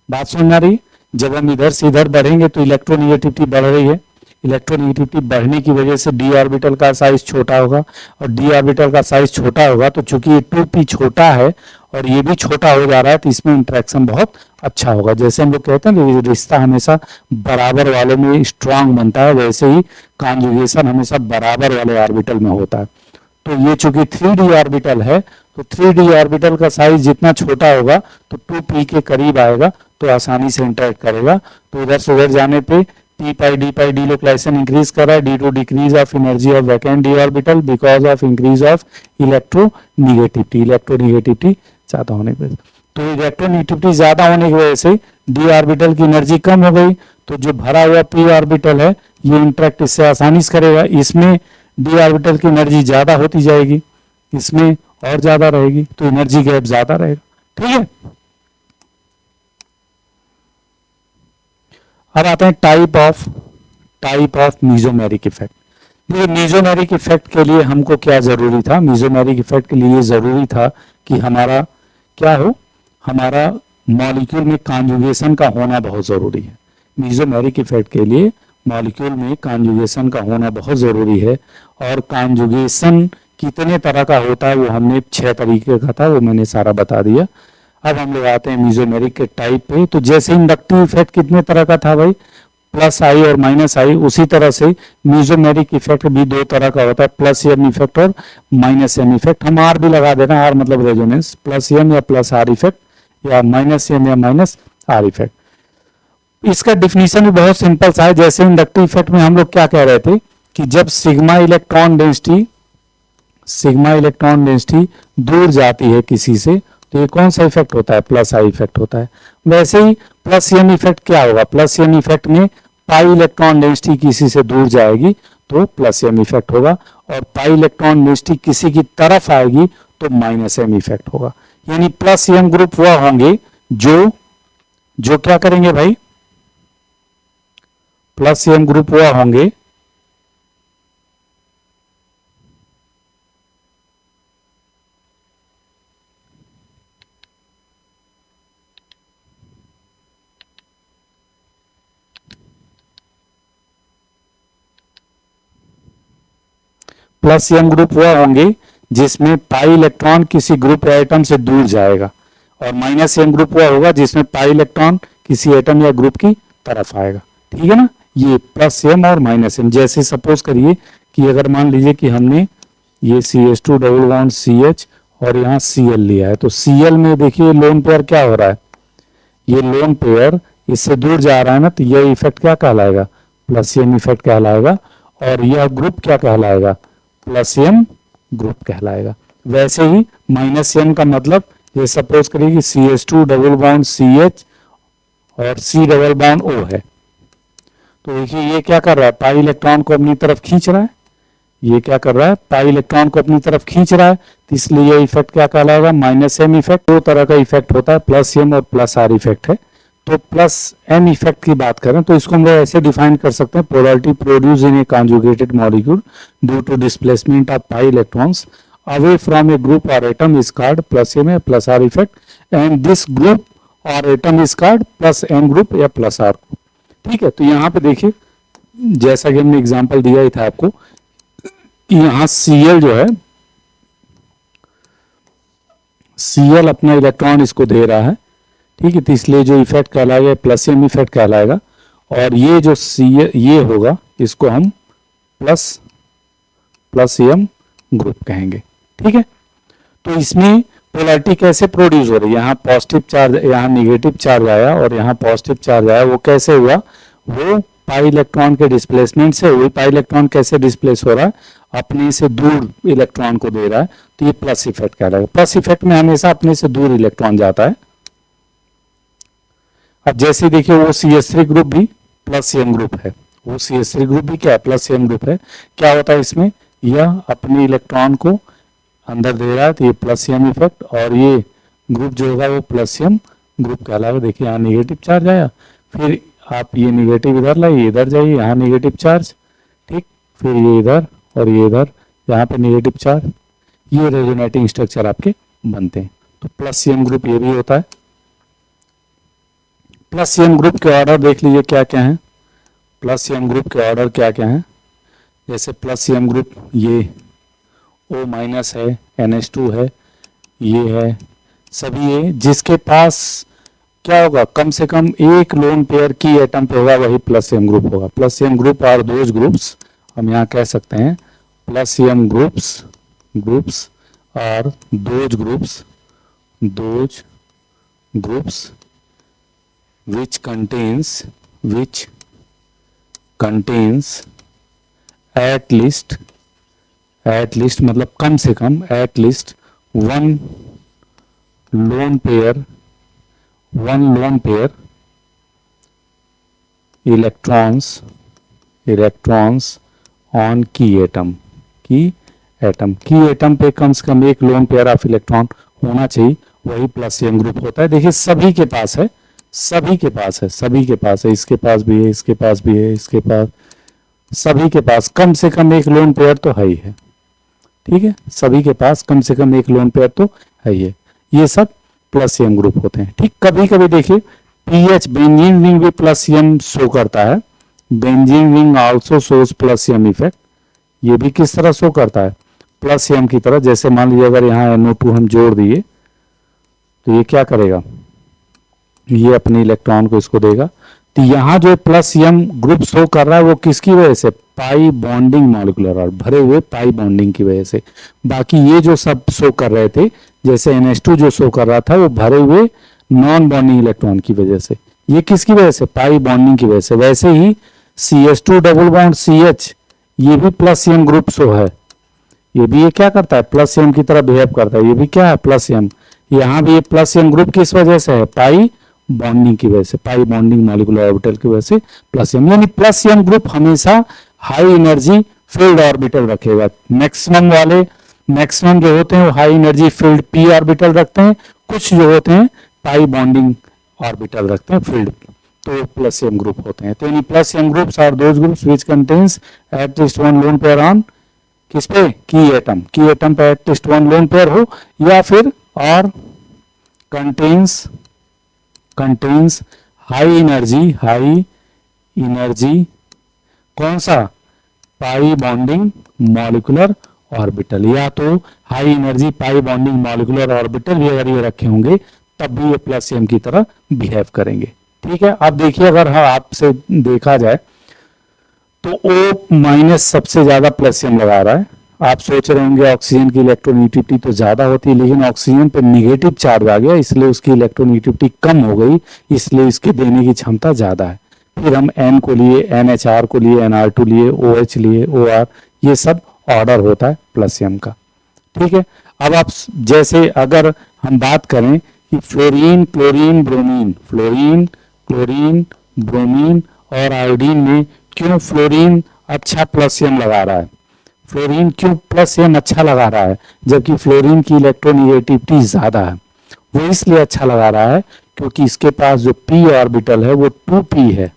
बात समझ आ रही है, जब हम इधर से इधर बढ़ेंगे तो इलेक्ट्रोनेगेटिविटी बढ़ रही है, इलेक्ट्रोनेगेटिविटी बढ़ने की वजह से डी ऑर्बिटल का साइज छोटा होगा, और डी ऑर्बिटल का साइज छोटा होगा तो चूंकि ये 2p छोटा है और ये भी छोटा हो जा रहा है तो इसमें इंटरेक्शन बहुत अच्छा होगा। जैसे हम लोग कहते हैं ना रिश्ता हमेशा बराबर वालों में स्ट्रांग बनता है, वैसे ही कॉन्जुगेशन हमेशा बराबर वाले ऑर्बिटल में होता है। तो ये चूंकि 3d ऑर्बिटल है तो 3d ऑर्बिटल का साइज जितना छोटा होगा तो 2p के करीब आएगा तो आसानी से इंटरेक्ट करेगा। तो इधर से उधर जाने पे p pi delocalization increase कर रहा है, due to decrease of energy of vacant d orbital because of increase of electronegativity ज्यादा होने की वजह से। तो इलेक्ट्रोनेगेटिविटी ज्यादा होने की वजह से डी ऑर्बिटल की एनर्जी कम हो गई, तो जो भरा हुआ p ऑर्बिटल है ये इंटरेक्ट इससे आसानी से करेगा। इसमें डी ऑर्बिटल की एनर्जी ज्यादा होती जाएगी, इसमें और ज्यादा रहेगी, तो एनर्जी गैप ज्यादा रहेगा। ठीक है, अब आते हैं टाइप ऑफ मीजोमेरिक इफेक्ट। देखिए मीजोमेरिक इफेक्ट के लिए हमको क्या जरूरी था, मीजोमेरिक इफेक्ट के लिए जरूरी था कि हमारा क्या हो, हमारा मॉलिक्यूल में कॉन्जुगेशन का होना बहुत जरूरी है। मीजोमेरिक इफेक्ट के लिए मॉलिक्यूल में कॉन्जुगेशन का होना बहुत जरूरी है। और कॉन्जुगेशन कितने तरह का होता है वो हमने 6 तरीके का था, वो मैंने सारा बता दिया। अब हम लोग आते हैं मीजोमेरिक के टाइप पे। तो जैसे इंडक्टिव इफेक्ट कितने तरह का था भाई, प्लस आई और माइनस आई, उसी तरह से मीजोमेरिक इफेक्ट भी 2 तरह का होता है, प्लस एम इफेक्ट और माइनस एम इफेक्ट। हम आर भी लगा देना, आर मतलब रेजोनेंस, प्लस एम या प्लस आर इफेक्ट या माइनस एम या माइनस आर इफेक्ट। इसका डिफिनीशन भी बहुत सिंपल सा है। जैसे इंडक्टिव इफेक्ट में हम लोग क्या कह रहे थे कि जब सिग्मा इलेक्ट्रॉन डेंसिटी दूर जाती है किसी से तो ये कौन सा इफेक्ट होता है, प्लस आई इफेक्ट होता है। वैसे ही प्लस एम इफेक्ट क्या होगा, प्लस एम इफेक्ट में पाई इलेक्ट्रॉन डेंसिटी किसी से दूर जाएगी तो प्लस एम इफेक्ट होगा, और पाई इलेक्ट्रॉन डेंसिटी किसी की तरफ आएगी तो माइनस एम इफेक्ट होगा। यानी प्लस एम ग्रुप वह होंगे जो क्या करेंगे भाई, प्लस एम ग्रुप वह होंगे प्लस एम ग्रुप वह होंगे जिसमें पाई इलेक्ट्रॉन किसी ग्रुप या एटम से दूर जाएगा, और माइनस एम ग्रुप वह होगा जिसमें पाई इलेक्ट्रॉन किसी एटम या ग्रुप की तरफ आएगा। ठीक है ना, ये प्लस एम और माइनस एम। जैसे सपोज करिए कि अगर मान लीजिए कि हमने ये CH2 डबल बॉन्ड CH और यहाँ Cl लिया है, तो Cl में देखिए लोन पेयर क्या हो रहा है, ये लोन पेयर इससे दूर जा रहा है ना, तो ये इफेक्ट क्या कहलाएगा, प्लस एम इफेक्ट कहलाएगा, और यह ग्रुप क्या कहलाएगा, प्लस एम ग्रुप कहलाएगा। वैसे ही माइनस एम का मतलब ये सपोज करिए कि CH2 डबल बॉन्ड CH और C डबल बॉन्ड O है, तो देखिए ये क्या कर रहा है, पाई इलेक्ट्रॉन को अपनी तरफ खींच रहा है, ये क्या कर रहा है, पाई इलेक्ट्रॉन को अपनी तरफ खींच रहा है, तो इसलिए ये इफेक्ट क्या कहलाएगा, माइनस एम इफेक्ट। 2 तरह का इफेक्ट होता है, प्लस एम और प्लस आर इफेक्ट है। तो प्लस एम इफेक्ट की बात करें तो इसको हम लोग ऐसे डिफाइन कर सकते हैं, polarity produce in a conjugated molecule due to displacement of pi electrons away from a group और atom is called plus M या plus R effect, and this group और atom is called plus M group या plus R group. ठीक है, तो यहाँ पे देखिए जैसा कि हमने एग्जांपल दिया ही था आपको कि यहाँ Cl जो है, Cl अपना इलेक्ट्रॉन इसको दे रहा है, ठीक है, तो इसलिए जो इफेक्ट कहलाएगा प्लस एम इफेक्ट कहलाएगा, और ये जो ये होगा इसको हम प्लस एम ग्रुप कहेंगे। ठीक है, तो इसमें पोलैरिटी कैसे प्रोड्यूस हो रही है, यहाँ पॉजिटिव चार्ज, यहाँ निगेटिव चार्ज आया और यहाँ पॉजिटिव चार्ज आया, वो कैसे हुआ, वो पाई इलेक्ट्रॉन के डिस्प्लेसमेंट से हुई। पाई इलेक्ट्रॉन कैसे डिस्प्लेस हो रहा है, अपने से दूर इलेक्ट्रॉन को दे रहा है, तो ये प्लस इफेक्ट कहलाएगा। प्लस इफेक्ट में हमेशा अपने से दूर इलेक्ट्रॉन जाता है। अब जैसे देखिए वो CH3 ग्रुप भी प्लस एम ग्रुप है, वो CH3 ग्रुप भी क्या है, प्लस एम ग्रुप है। क्या होता है इसमें, यह अपने इलेक्ट्रॉन को अंदर दे रहा है, तो ये प्लस एम इफेक्ट, और ये ग्रुप जो होगा वो प्लस एम ग्रुप कहलाएगा। देखिए यहाँ निगेटिव चार्ज आया, फिर आप ये निगेटिव इधर लाइए, इधर जाइए, यहाँ निगेटिव चार्ज, ठीक, फिर ये इधर और ये इधर, यहाँ पे निगेटिव चार्ज, ये रेजोनेटिंग स्ट्रक्चर आपके बनते हैं। तो प्लस एम ग्रुप ये भी होता है। प्लस एम ग्रुप के ऑर्डर देख लीजिए क्या क्या है, प्लस एम ग्रुप के ऑर्डर क्या क्या हैं? जैसे प्लस एम ग्रुप ये O माइनस है, NH2 है, ये है, सभी ये जिसके पास क्या होगा, कम से कम एक लोन पेयर की एटम पे होगा वही प्लस एम ग्रुप होगा। प्लस एम ग्रुप और दोज ग्रुप्स हम यहाँ कह सकते हैं प्लस एम ग्रुप्स और those groups which contains at least मतलब कम से कम at least one lone pair electrons on key atom पे कम से कम एक लोन पेयर ऑफ इलेक्ट्रॉन होना चाहिए, वही प्लस एम ग्रुप होता है। देखिए सभी के पास है, इसके पास भी है, इसके पास भी है, इसके पास, सभी के पास कम से कम एक लोन पेयर तो है ही है। ठीक है, सभी के पास कम से कम एक लोन पेयर तो है ही है। ये सब प्लस एम ग्रुप होते हैं। ठीक, कभी कभी देखिए पीएच बेंजीन रिंग भी प्लस एम शो करता है। Benzene ring also shows plus M effect. ये भी किस तरह शो करता है? प्लस एम की तरह। जैसे मान लीजिए अगर यहाँ NO2 हम जोड़ दिए तो ये क्या करेगा, ये अपने इलेक्ट्रॉन को इसको देगा। तो यहाँ जो प्लस एम ग्रुप शो कर रहा है वो किसकी वजह से? पाई बॉन्डिंग मॉलिक्यूलर और भरे हुए पाई बॉन्डिंग की वजह से। बाकी ये जो सब शो कर रहे थे, जैसे NH2 जो शो कर रहा था वो भरे हुए नॉन बॉन्डिंग इलेक्ट्रॉन की वजह से। ये किसकी वजह से? पाई बॉन्डिंग की वजह से। वैसे ही CH2 डबल बॉन्ड CH ये भी प्लस एम ग्रुप शो है। ये भी ये क्या करता है? प्लस एम की तरह बिहेव करता है। ये भी क्या है? Plus M. यहाँ भी ये प्लस एम ग्रुप किस वजह से है? पाई बॉन्डिंग की वजह से, पाई बॉन्डिंग मॉलिक्यूलर ऑर्बिटल की वजह से प्लस एम। यानी प्लस एम ग्रुप हमेशा हाई एनर्जी फील्ड ऑर्बिटल रखेगा। मैक्सिमम जो होते हैं वो high energy field p orbital रखते हैं, कुछ जो होते हैं पाई बॉन्डिंग ऑर्बिटल रखते हैं फील्ड, तो प्लस एम ग्रुप होते हैं। तो यानी plus M groups are those groups which contains at least one lone pair on किस पे? की एटम पे at least one lone pair हो, या फिर और कंटेन्स हाई एनर्जी कौन सा? Pi bonding molecular orbital. या तो high energy pi bonding molecular orbital भी अगर ये रखे होंगे तब भी ये प्लस एम की तरह बिहेव करेंगे। ठीक है, अब देखिए अगर हाँ आपसे देखा जाए तो O माइनस सबसे ज्यादा प्लस एम लगा रहा है। आप सोच रहे होंगे ऑक्सीजन की इलेक्ट्रोनेगेटिविटी तो ज्यादा होती है, लेकिन ऑक्सीजन पे निगेटिव चार्ज आ गया इसलिए उसकी इलेक्ट्रोनेगेटिविटी कम हो गई, इसलिए इसके देने की क्षमता ज्यादा है। फिर हम N को लिए, NHR को लिए, NR2 लिए, OH लिए, OR, ये सब ऑर्डर होता है प्लस एम का। ठीक है, अब आप जैसे अगर हम बात करें कि फ्लोरीन ब्रोमीन और आयोडीन में क्यों फ्लोरीन अच्छा प्लस एम लगा रहा है? फ्लोरीन क्यों प्लस एम अच्छा लगा रहा है जबकि फ्लोरीन की इलेक्ट्रोनेगेटिविटी ज्यादा है? वो इसलिए अच्छा लगा रहा है क्योंकि इसके पास जो p ऑर्बिटल है वो 2p है,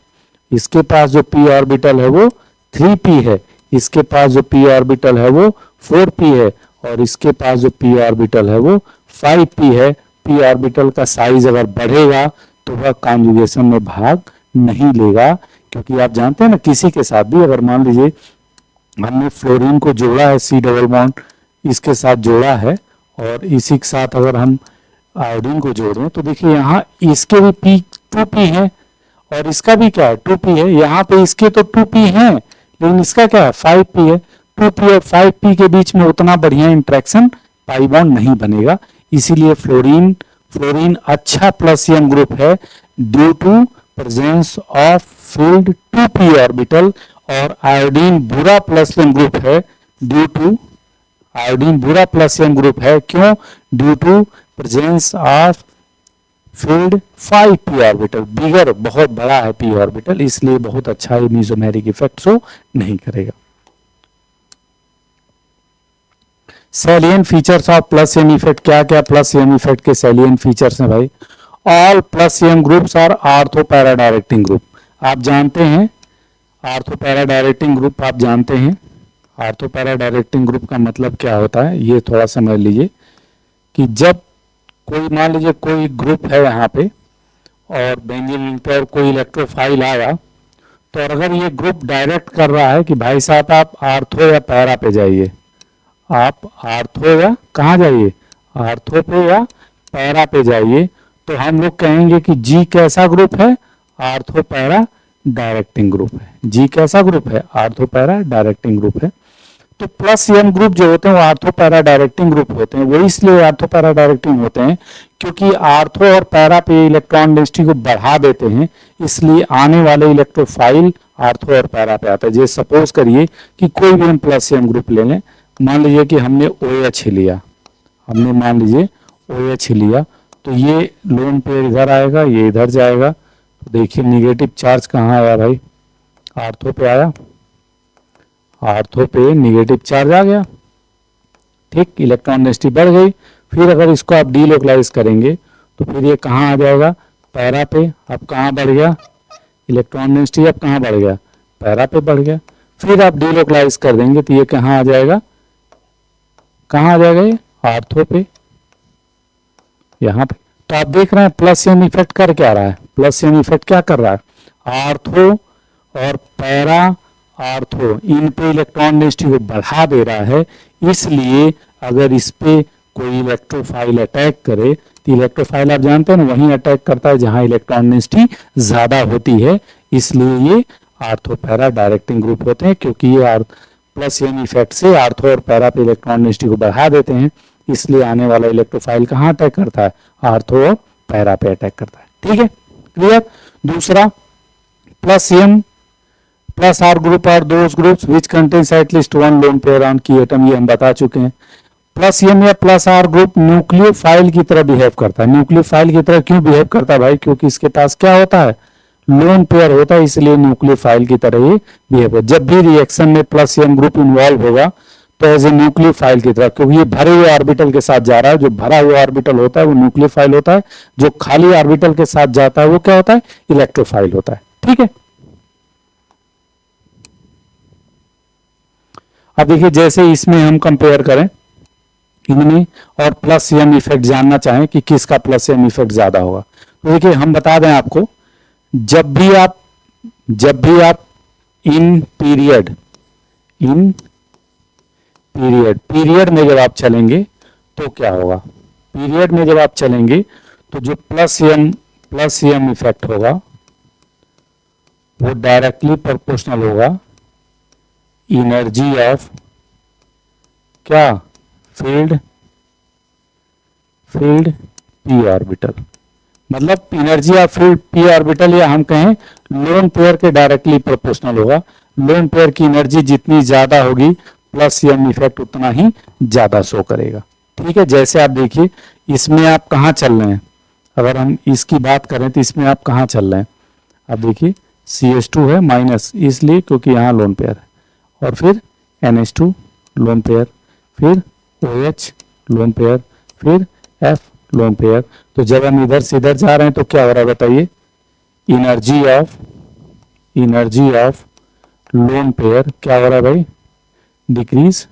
इसके पास जो p ऑर्बिटल है वो 3p है, इसके पास जो p ऑर्बिटल है वो 4p है, और इसके पास जो p ऑर्बिटल है वो 5p है। p ऑर्बिटल का साइज अगर बढ़ेगा तो वह कॉन्जुगेशन में भाग नहीं लेगा, क्योंकि आप जानते हैं ना किसी के साथ भी अगर मान लीजिए हमने फ्लोरीन को जोड़ा है, C डबल बॉन्ड इसके साथ जोड़ा है, और इसी के साथ अगर हम आयोडीन को जोड़ दें तो देखिए यहाँ इसके भी p 2p है और इसका भी क्या है 2p है। यहाँ पे इसके तो 2p है लेकिन इसका क्या है 5p है। 2p और 5p के बीच में उतना बढ़िया इंट्रैक्शन पाई बॉन्ड नहीं बनेगा, इसीलिए फ्लोरीन अच्छा प्लस एम ग्रुप है due to presence of filled 2p orbital, और आयोडीन बुरा प्लस एम ग्रुप है क्यों? Due to presence of filled 5p orbital, bigger बहुत बड़ा है p ऑर्बिटल, इसलिए बहुत अच्छा मेसोमेरिक इफेक्ट शो नहीं करेगा। Salient features of plus M effect, क्या क्या प्लस एम इफेक्ट के सैलिएंट फीचर्स हैं भाई? All plus M groups are ortho para directing group. आप जानते हैं ऑर्थो पैरा डायरेक्टिंग ग्रुप, आप जानते हैं ऑर्थो पैरा डायरेक्टिंग ग्रुप का मतलब क्या होता है ये थोड़ा समझ लीजिए कि जब कोई मान लीजिए कोई ग्रुप है यहाँ पे और बेंजीन रिंग पे और कोई इलेक्ट्रोफाइल आया तो अगर ये ग्रुप डायरेक्ट कर रहा है कि भाई साहब आप आर्थो या पैरा पे जाइए, आप आर्थो या कहाँ जाइए, आर्थो पे या पैरा पे जाइए, तो हम लोग कहेंगे कि जी कैसा ग्रुप है, आर्थो पैरा डायरेक्टिंग ग्रुप है। जी कैसा ग्रुप है, आर्थो पैरा डायरेक्टिंग ग्रुप है। तो प्लस एम ग्रुप जो होते हैं वो आर्थो पैरा डायरेक्टिंग ग्रुप होते हैं। वो इसलिए आर्थो पैरा डायरेक्टिंग होते हैं क्योंकि आर्थो और पैरा पे इलेक्ट्रॉन डेंसिटी को बढ़ा देते हैं, इसलिए आने वाले इलेक्ट्रोफाइल आर्थो और पैरा पे आता है। जैसे सपोज करिए कि कोई भी हम प्लस एम ग्रुप ले लें, मान लीजिए कि हमने OH लिया, हमने मान लीजिए OH लिया, तो ये लोन पेयर इधर आएगा, ये इधर जाएगा। तो देखिए निगेटिव चार्ज कहाँ आया भाई, आर्थो पे आया, आर्थो पे निगेटिव चार्ज आ गया, ठीक, इलेक्ट्रॉन डेंसिटी बढ़ गई। फिर अगर इसको आप डीलोकलाइज करेंगे तो फिर ये कहाँ आ जाएगा, पैरा पे। अब कहाँ बढ़ गया, इलेक्ट्रॉन डेंसिटी अब कहाँ बढ़ गया, पैरा पे बढ़ गया। फिर आप डीलोकलाइज कर देंगे तो ये कहाँ आ जाएगा, कहाँ आ जाएगा, ये आर्थो पे, यहाँ पे। तो आप देख रहे हैं प्लस एम इफेक्ट कर क्या रहा है, प्लस एम इफेक्ट क्या कर रहा है, आर्थो और पैरा आर्थो इन पे इलेक्ट्रॉन डेंसिटी को बढ़ा दे रहा है। इसलिए अगर इस पे कोई इलेक्ट्रोफाइल अटैक करे तो इलेक्ट्रोफाइल आप जानते हैं ना, वहीं अटैक करता है जहां इलेक्ट्रॉन डेंसिटी ज्यादा होती है। इसलिए ये आर्थो पैरा डायरेक्टिंग ग्रुप होते हैं, क्योंकि ये प्लस एम इफेक्ट से आर्थो और पैरा पे इलेक्ट्रॉन डेंसिटी को बढ़ा देते हैं। इसलिए आने वाला इलेक्ट्रोफाइल कहाँ अटैक करता है, आर्थो और पैरा पे अटैक करता है। ठीक है, क्लियर। दूसरा, plus M plus R group are those groups which contains at least one lone pair on की एटम, ये हम बता चुके हैं। प्लस एम या प्लस आर ग्रुप न्यूक्लियोफाइल की तरह बिहेव करता है। न्यूक्लियोफाइल की तरह क्यों बिहेव करता है भाई, क्योंकि इसके पास क्या होता है, लोन पेयर होता है, इसलिए न्यूक्लियोफाइल की तरह ये बिहेव। जब भी रिएक्शन में प्लस एम ग्रुप इन्वॉल्व होगा तो एज ए न्यूक्लियोफाइल की तरह, क्योंकि ये भरे हुए ऑर्बिटल के साथ जा रहा है। जो भरा हुआ ऑर्बिटल होता है वो न्यूक्लियोफाइल होता है, जो खाली ऑर्बिटल के साथ जाता है वो क्या होता है, इलेक्ट्रोफाइल होता है। ठीक है, अब देखिए जैसे इसमें हम कंपेयर करें इनमें और प्लस एम इफेक्ट जानना चाहें कि किसका प्लस एम इफेक्ट ज्यादा होगा, तो देखिए हम बता दें आपको, जब भी आप इन पीरियड में जब आप चलेंगे तो क्या होगा, पीरियड में जब आप चलेंगे तो जो प्लस एम इफेक्ट होगा वो डायरेक्टली प्रोपोर्शनल होगा एनर्जी ऑफ क्या, फील्ड पी ऑर्बिटल। मतलब energy of filled p orbital या हम कहें लोन पेयर के डायरेक्टली प्रोपोर्शनल होगा। लोन पेयर की एनर्जी जितनी ज्यादा होगी प्लस एम इफेक्ट उतना ही ज्यादा शो करेगा। ठीक है, जैसे आप देखिए इसमें आप कहाँ चल रहे हैं, अगर हम इसकी बात करें तो इसमें आप कहाँ चल रहे हैं, आप देखिए CH2 है माइनस, इसलिए क्योंकि यहाँ लोन पेयर है, और फिर NH2 लोन पेयर, फिर OH लोन पेयर, फिर F लोन पेयर। तो जब हम इधर से इधर जा रहे हैं तो क्या हो रहा है बताइए, एनर्जी ऑफ लोन पेयर क्या हो रहा है भाई, डिक्रीज।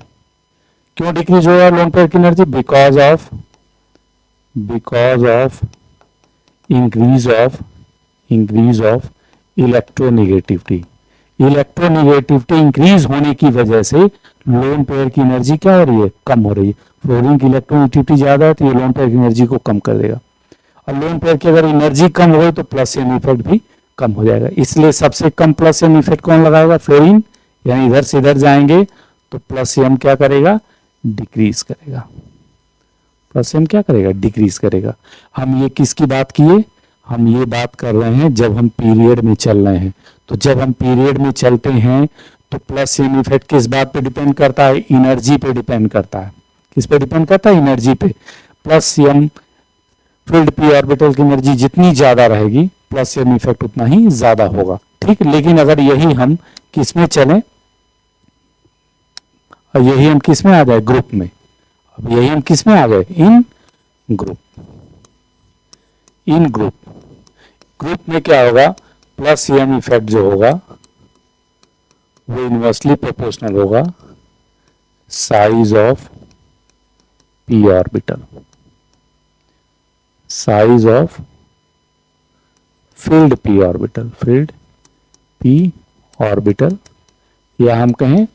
क्यों डिक्रीज हो रहा है लोन पेयर की energy, because of increase of electronegativity. Electronegativity increase होने की वजह से लोन पेयर की एनर्जी क्या हो रही है, कम हो रही है। फ्लोरीन की इलेक्ट्रोनेगेटिविटी ज्यादा है तो ये लोन पेयर की एनर्जी को कम कर देगा, और लोन पेयर की अगर एनर्जी कम हो गई तो प्लस एम इफेक्ट भी कम हो जाएगा। इसलिए सबसे कम प्लस एम इफेक्ट कौन लगाएगा, फ्लोरीन। यानी इधर से इधर जाएंगे तो प्लस एम क्या करेगा, डिक्रीज करेगा, प्लस एम क्या करेगा, डिक्रीज करेगा। हम ये किसकी बात किए, हम ये बात कर रहे हैं जब हम पीरियड में चल रहे हैं। तो जब हम पीरियड में चलते हैं तो प्लस एम इफेक्ट किस बात पे डिपेंड करता है, एनर्जी पे डिपेंड करता है। किस पे डिपेंड करता है, एनर्जी पे। Plus M field p orbital की एनर्जी जितनी ज्यादा रहेगी प्लस एम इफेक्ट उतना ही ज्यादा होगा। ठीक, लेकिन अगर यही हम किस में चलें, और यही हम किस में आ जाए, ग्रुप में। अब यही हम किस में आ गए, इन ग्रुप में क्या होगा, प्लस एम इफेक्ट जो होगा वो इनवर्सली प्रोपोर्शनल होगा size of P orbital, size of filled p orbital, field p orbital या हम कहें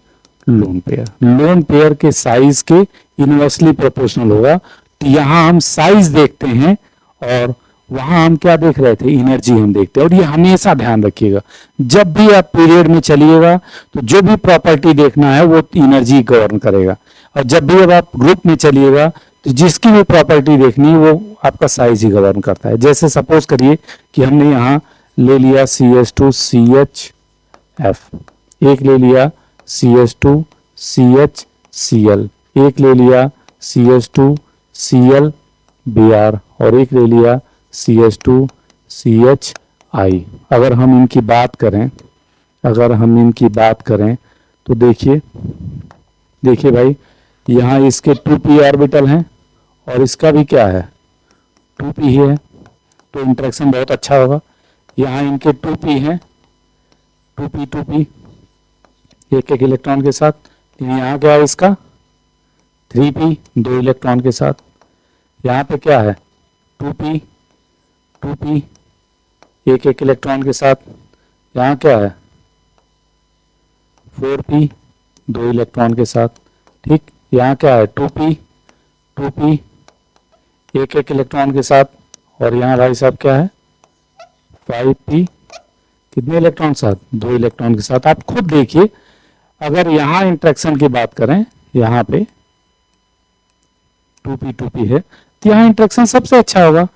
लोन पेयर। लोन पेयर के साइज के इनवर्सली प्रोपोर्शनल होगा। तो यहां हम साइज देखते हैं और वहां हम क्या देख रहे थे, एनर्जी हम देखते हैं। और ये हमेशा ध्यान रखिएगा, जब भी आप पीरियड में चलिएगा तो जो भी प्रॉपर्टी देखना है वो एनर्जी गवर्न करेगा, और जब भी अब आप ग्रुप में चलिएगा तो जिसकी भी प्रॉपर्टी देखनी है वो आपका साइज ही गवर्न करता है। जैसे सपोज करिए कि हमने यहाँ ले लिया CH2CHF, एक ले लिया CH2CHCl, एक ले लिया CH2ClBr और एक ले लिया CH2CHI। अगर हम इनकी बात करें तो देखिए भाई, यहाँ इसके 2p ऑर्बिटल हैं और इसका भी क्या है, 2p ही है, तो इंटरेक्शन बहुत अच्छा होगा। यहाँ इनके 2p हैं, 2p एक एक इलेक्ट्रॉन के साथ। यहाँ क्या है इसका 3p, 2 इलेक्ट्रॉन के साथ। यहाँ पे क्या है 2p एक एक इलेक्ट्रॉन के साथ। यहाँ क्या है 4p, 2 इलेक्ट्रॉन के साथ। ठीक, यहाँ क्या है 2p एक एक इलेक्ट्रॉन के साथ। और यहाँ भाई साहब क्या है 5p, कितने इलेक्ट्रॉन के साथ, 2 इलेक्ट्रॉन के साथ। आप खुद देखिए, अगर यहाँ इंटरेक्शन की बात करें, यहाँ पे 2p है तो यहाँ इंटरेक्शन सबसे अच्छा होगा,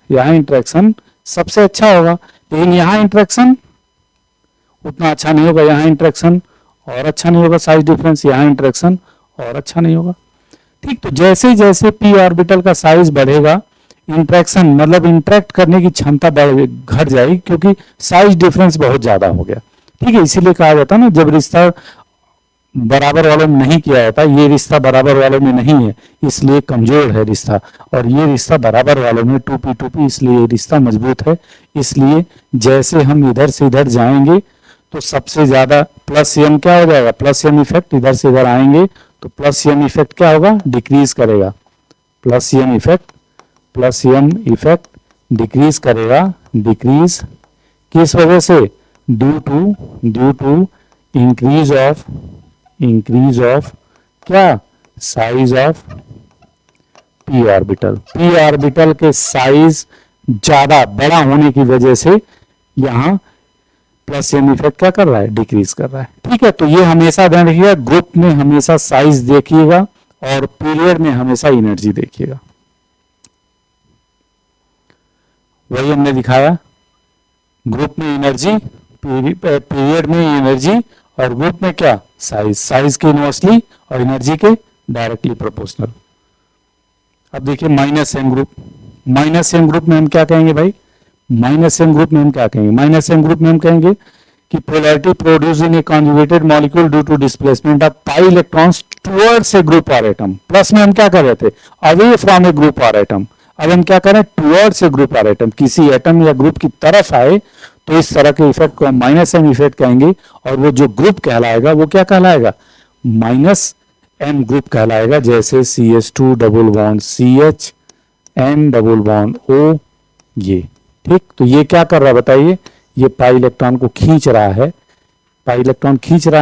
लेकिन यहाँ इंटरेक्शन उतना अच्छा नहीं होगा, यहाँ इंटरेक्शन और अच्छा नहीं होगा, साइज डिफरेंस, यहाँ इंटरेक्शन और अच्छा नहीं होगा। ठीक, तो जैसे जैसे p ऑर्बिटल का साइज बढ़ेगा, इंटरेक्शन मतलब इंटरेक्ट करने की क्षमता घट जाएगी, क्योंकि साइज डिफरेंस बहुत ज्यादा हो गया। ठीक है, इसीलिए कहा जाता है ना, जब रिश्ता बराबर वालों में नहीं किया जाता, ये रिश्ता बराबर वालों में नहीं है इसलिए कमजोर है रिश्ता, और ये रिश्ता बराबर वालों में 2p इसलिए ये रिश्ता मजबूत है। इसलिए जैसे हम इधर से इधर जाएंगे तो सबसे ज्यादा प्लस एम क्या हो जाएगा, प्लस एम इफेक्ट, इधर से इधर आएंगे तो प्लस एम इफेक्ट क्या होगा, डिक्रीज करेगा। प्लस एम इफेक्ट डिक्रीज करेगा। डिक्रीज किस वजह से, ड्यू टू इंक्रीज ऑफ क्या, साइज ऑफ p ऑर्बिटल के साइज ज्यादा बड़ा होने की वजह से यहाँ प्लस एम इफेक्ट क्या कर रहा है, डिक्रीज कर रहा है। ठीक है, तो ये हमेशा ध्यान रखिएगा, ग्रुप में हमेशा साइज देखिएगा और पीरियड में हमेशा एनर्जी देखिएगा। वही हमने दिखाया, ग्रुप में एनर्जी, पीरियड में एनर्जी, और ग्रुप में क्या, साइज के इनवर्सली और एनर्जी के डायरेक्टली प्रोपोर्शनल। अब देखिए माइनस एम ग्रुप में हम क्या कहेंगे भाई, माइनस एम ग्रुप में हम कहेंगे कि polarity produce in a conjugated molecule due to displacement of pi electrons towards a group और एटम। प्लस में हम क्या कर रहे थे, अवे फ्रॉम ए ग्रुप और एटम। अब हम क्या करें, टुवर्ड्स ए ग्रुप और एटम, किसी एटम या ग्रुप की तरफ आए तो इस तरह के इफेक्ट को हम माइनस एम इफेक्ट कहेंगे, और वो जो ग्रुप कहलाएगा वो क्या कहलाएगा, माइनस एम ग्रुप कहलाएगा। जैसे CH2 double bond CH, N double bond O, ये। ठीक, तो ये क्या कर रहा है बताइए, ये पाई इलेक्ट्रॉन को खींच रहा है,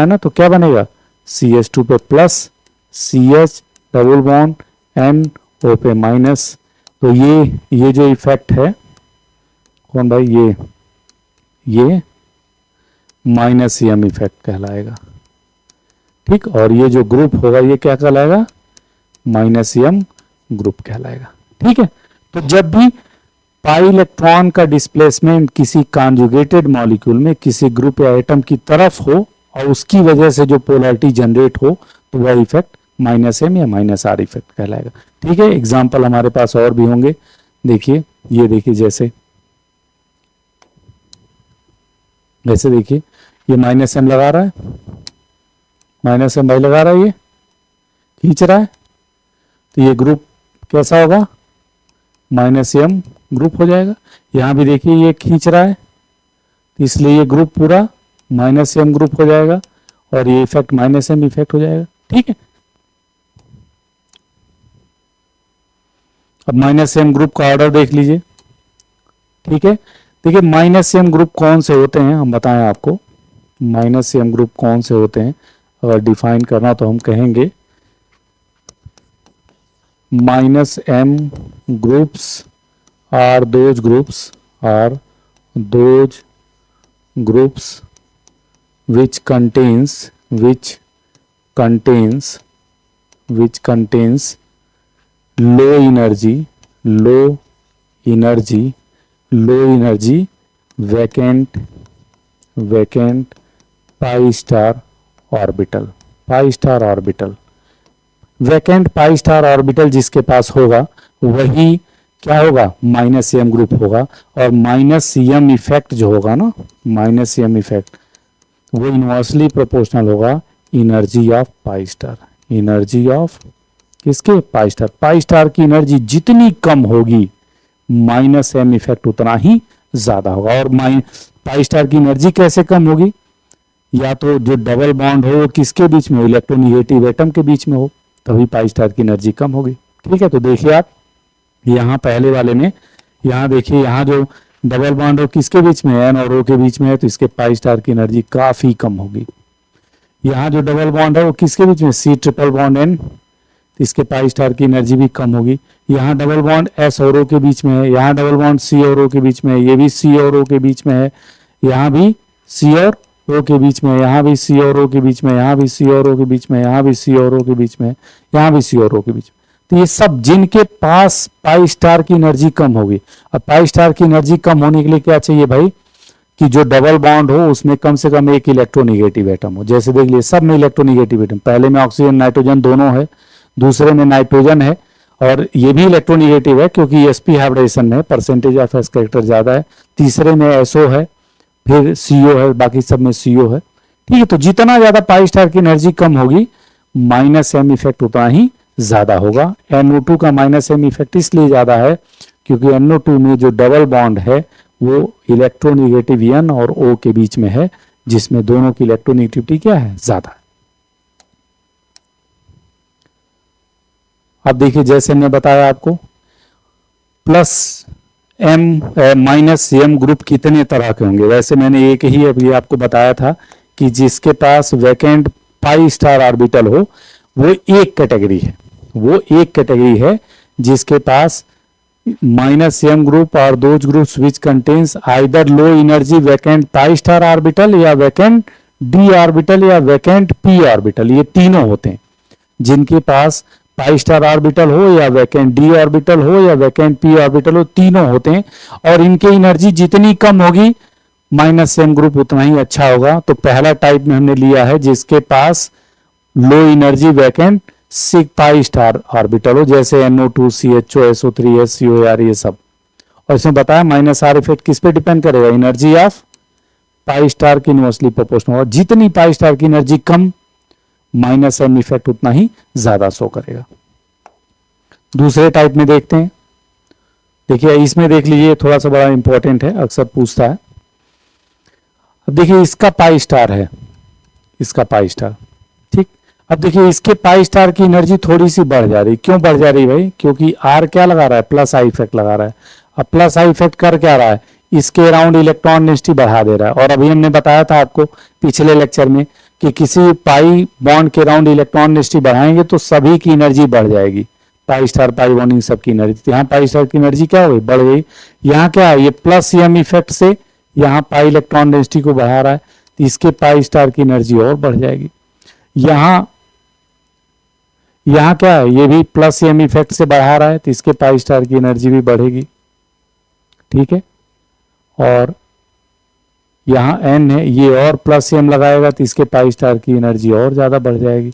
ना, तो क्या बनेगा CH2 पे plus, CH double bond N O पे माइनस। तो ये जो इफेक्ट है कौन भाई, ये माइनस एम इफेक्ट कहलाएगा। ठीक, और ये जो ग्रुप होगा ये क्या कहलाएगा, माइनस एम ग्रुप कहलाएगा। ठीक है, तो जब भी पाई इलेक्ट्रॉन का डिस्प्लेसमेंट किसी कॉन्जुगेटेड मॉलिक्यूल में किसी ग्रुप या एटम की तरफ हो और उसकी वजह से जो पोलैरिटी जनरेट हो, तो वह इफेक्ट माइनस एम या माइनस आर इफेक्ट कहलाएगा। ठीक है, एग्जाम्पल हमारे पास और भी होंगे। देखिए, ये देखिए, जैसे देखिए ये माइनस एम लगा रहा है, माइनस एम भाई लगा रहा है, ये खींच रहा है, तो ये ग्रुप कैसा होगा, माइनस एम ग्रुप हो जाएगा। यहां भी देखिए ये खींच रहा है, इसलिए ये ग्रुप पूरा माइनस एम ग्रुप हो जाएगा, और ये इफेक्ट माइनस एम इफेक्ट हो जाएगा। ठीक है, अब माइनस एम ग्रुप का ऑर्डर देख लीजिए। ठीक है, देखिए माइनस एम ग्रुप कौन से होते हैं हम बताएं आपको। माइनस एम ग्रुप कौन से होते हैं, अगर डिफाइन करना तो हम कहेंगे minus M groups are those groups which contains low energy vacant pi star orbital vacant pi star orbital जिसके पास होगा वही क्या होगा, माइनस एम ग्रुप होगा। और माइनस एम इफेक्ट जो होगा ना, माइनस एम इफेक्ट वो इनवर्सली प्रोपोर्शनल होगा energy of pi star, energy of किसके, पाई स्टार। पाई स्टार की एनर्जी जितनी कम होगी माइनस एम इफेक्ट उतना ही ज्यादा होगा। और पाई स्टार की एनर्जी कैसे कम होगी, या तो जो डबल बॉन्ड हो वो किसके बीच में हो, इलेक्ट्रोनिगेटिव एटम के बीच में हो, तभी पाई स्टार की एनर्जी कम होगी। ठीक है, तो देखिए आप यहाँ पहले वाले में, यहाँ देखिए यहाँ जो डबल बॉन्ड हो किसके बीच में है, एन और ओ के बीच में है, तो इसके पाई स्टार की एनर्जी काफी कम होगी। यहाँ जो डबल बॉन्ड है वो किसके बीच में, सी ट्रिपल बॉन्ड एन, तो इसके पाई स्टार की एनर्जी भी कम होगी। यहाँ डबल बॉन्ड एस और ओ के बीच में है, यहाँ डबल बॉन्ड सी और ओ के बीच में है, ये भी सी और ओ के बीच में है, यहाँ भी सी और ओ के बीच में, यहाँ भी सी और ओ के बीच में, यहाँ भी सी और ओ के बीच में, यहाँ भी सी और ओ के बीच में, यहाँ भी सी और ओ के बीच में। तो ये सब जिनके पास पाई स्टार की एनर्जी कम होगी। अब पाई स्टार की एनर्जी कम होने के लिए क्या चाहिए भाई, कि जो डबल बॉन्ड हो उसमें कम से कम एक इलेक्ट्रोनिगेटिव एटम हो। जैसे देख लिए सब में इलेक्ट्रोनिगेटिव एटम, पहले में ऑक्सीजन नाइट्रोजन दोनों है, दूसरे में नाइट्रोजन है, और ये भी इलेक्ट्रोनिगेटिव है क्योंकि एसपी हाइब्रिडेशन में परसेंटेज ऑफ एस कैरेक्टर ज्यादा है। तीसरे में एसओ है, फिर सीओ है, बाकी सब में सीओ है। ठीक है, तो जितना ज्यादा पाई स्टार की एनर्जी कम होगी माइनस एम इफेक्ट उतना ही ज्यादा होगा। NO2 का माइनस एम इफेक्ट इसलिए ज्यादा है क्योंकि NO2 में जो डबल बॉन्ड है वो इलेक्ट्रोनिगेटिव N और O के बीच में है, जिसमें दोनों की इलेक्ट्रोनिगेटिविटी क्या है, ज्यादा है। अब देखिए जैसे मैं बताया आपको, plus M minus M group कितने तरह के होंगे, वैसे मैंने एक ही अभी आपको बताया था कि जिसके पास वैकेंट पाई स्टार ऑर्बिटल हो वो एक कैटेगरी है, वो एक कैटेगरी है जिसके पास माइनस एम ग्रुप और those groups which contains either low energy vacant pi star orbital या वैकेंट डी ऑर्बिटल या वैकेंट पी ऑर्बिटल, ये तीनों होते हैं। जिनके पास पाई स्टार ऑर्बिटल हो या वैकेंट डी ऑर्बिटल हो या वैकेंट पी ऑर्बिटल हो, तीनों होते हैं। और इनकी एनर्जी जितनी कम होगी माइनस एम ग्रुप उतना ही अच्छा होगा। तो पहला टाइप में हमने लिया है जिसके पास लो एनर्जी वैकेंट सिक पाई स्टार ऑर्बिटल हो, जैसे NO2 CHO SO3 SCOR ये सब। और इसमें बताया माइनस आर इफेक्ट किस पे डिपेंड करेगा, एनर्जी ऑफ पाई स्टार की इनवर्सली प्रोपोर्शनल होगा। जितनी पाई स्टार की एनर्जी कम माइनस एम इफेक्ट उतना ही ज्यादा शो करेगा। दूसरे टाइप में देखते हैं, देखिए इसमें देख लीजिए थोड़ा सा बड़ा इंपॉर्टेंट है, अक्सर पूछता है। अब देखिए इसका पाई स्टार है, इसका पाई स्टार, ठीक। अब देखिए इसके पाई स्टार की एनर्जी थोड़ी सी बढ़ जा रही, क्यों बढ़ जा रही भाई, क्योंकि आर क्या लगा रहा है, प्लस आई इफेक्ट लगा रहा है। अब प्लस आई इफेक्ट कर क्या रहा है, इसके अराउंड इलेक्ट्रॉन डेंसिटी बढ़ा दे रहा है। और अभी हमने बताया था आपको पिछले लेक्चर में कि किसी पाई बॉन्ड के अराउंड इलेक्ट्रॉन डेंसिटी बढ़ाएंगे तो सभी की एनर्जी बढ़ जाएगी, पाई स्टार पाई बॉन्डिंग सबकी एनर्जी। यहाँ पाई स्टार की एनर्जी क्या हो गई, बढ़ गई। यहाँ क्या है, ये प्लस एम इफेक्ट से यहाँ पाई इलेक्ट्रॉन डेंसिटी को बढ़ा रहा है, तो इसके पाई स्टार की एनर्जी और बढ़ जाएगी। यहाँ क्या है, ये भी प्लस एम इफेक्ट से बढ़ा रहा है, तो इसके पाई स्टार की एनर्जी भी बढ़ेगी, ठीक है। और यहाँ n है, ये और प्लस एम लगाएगा तो इसके पाई स्टार की एनर्जी और ज्यादा बढ़ जाएगी।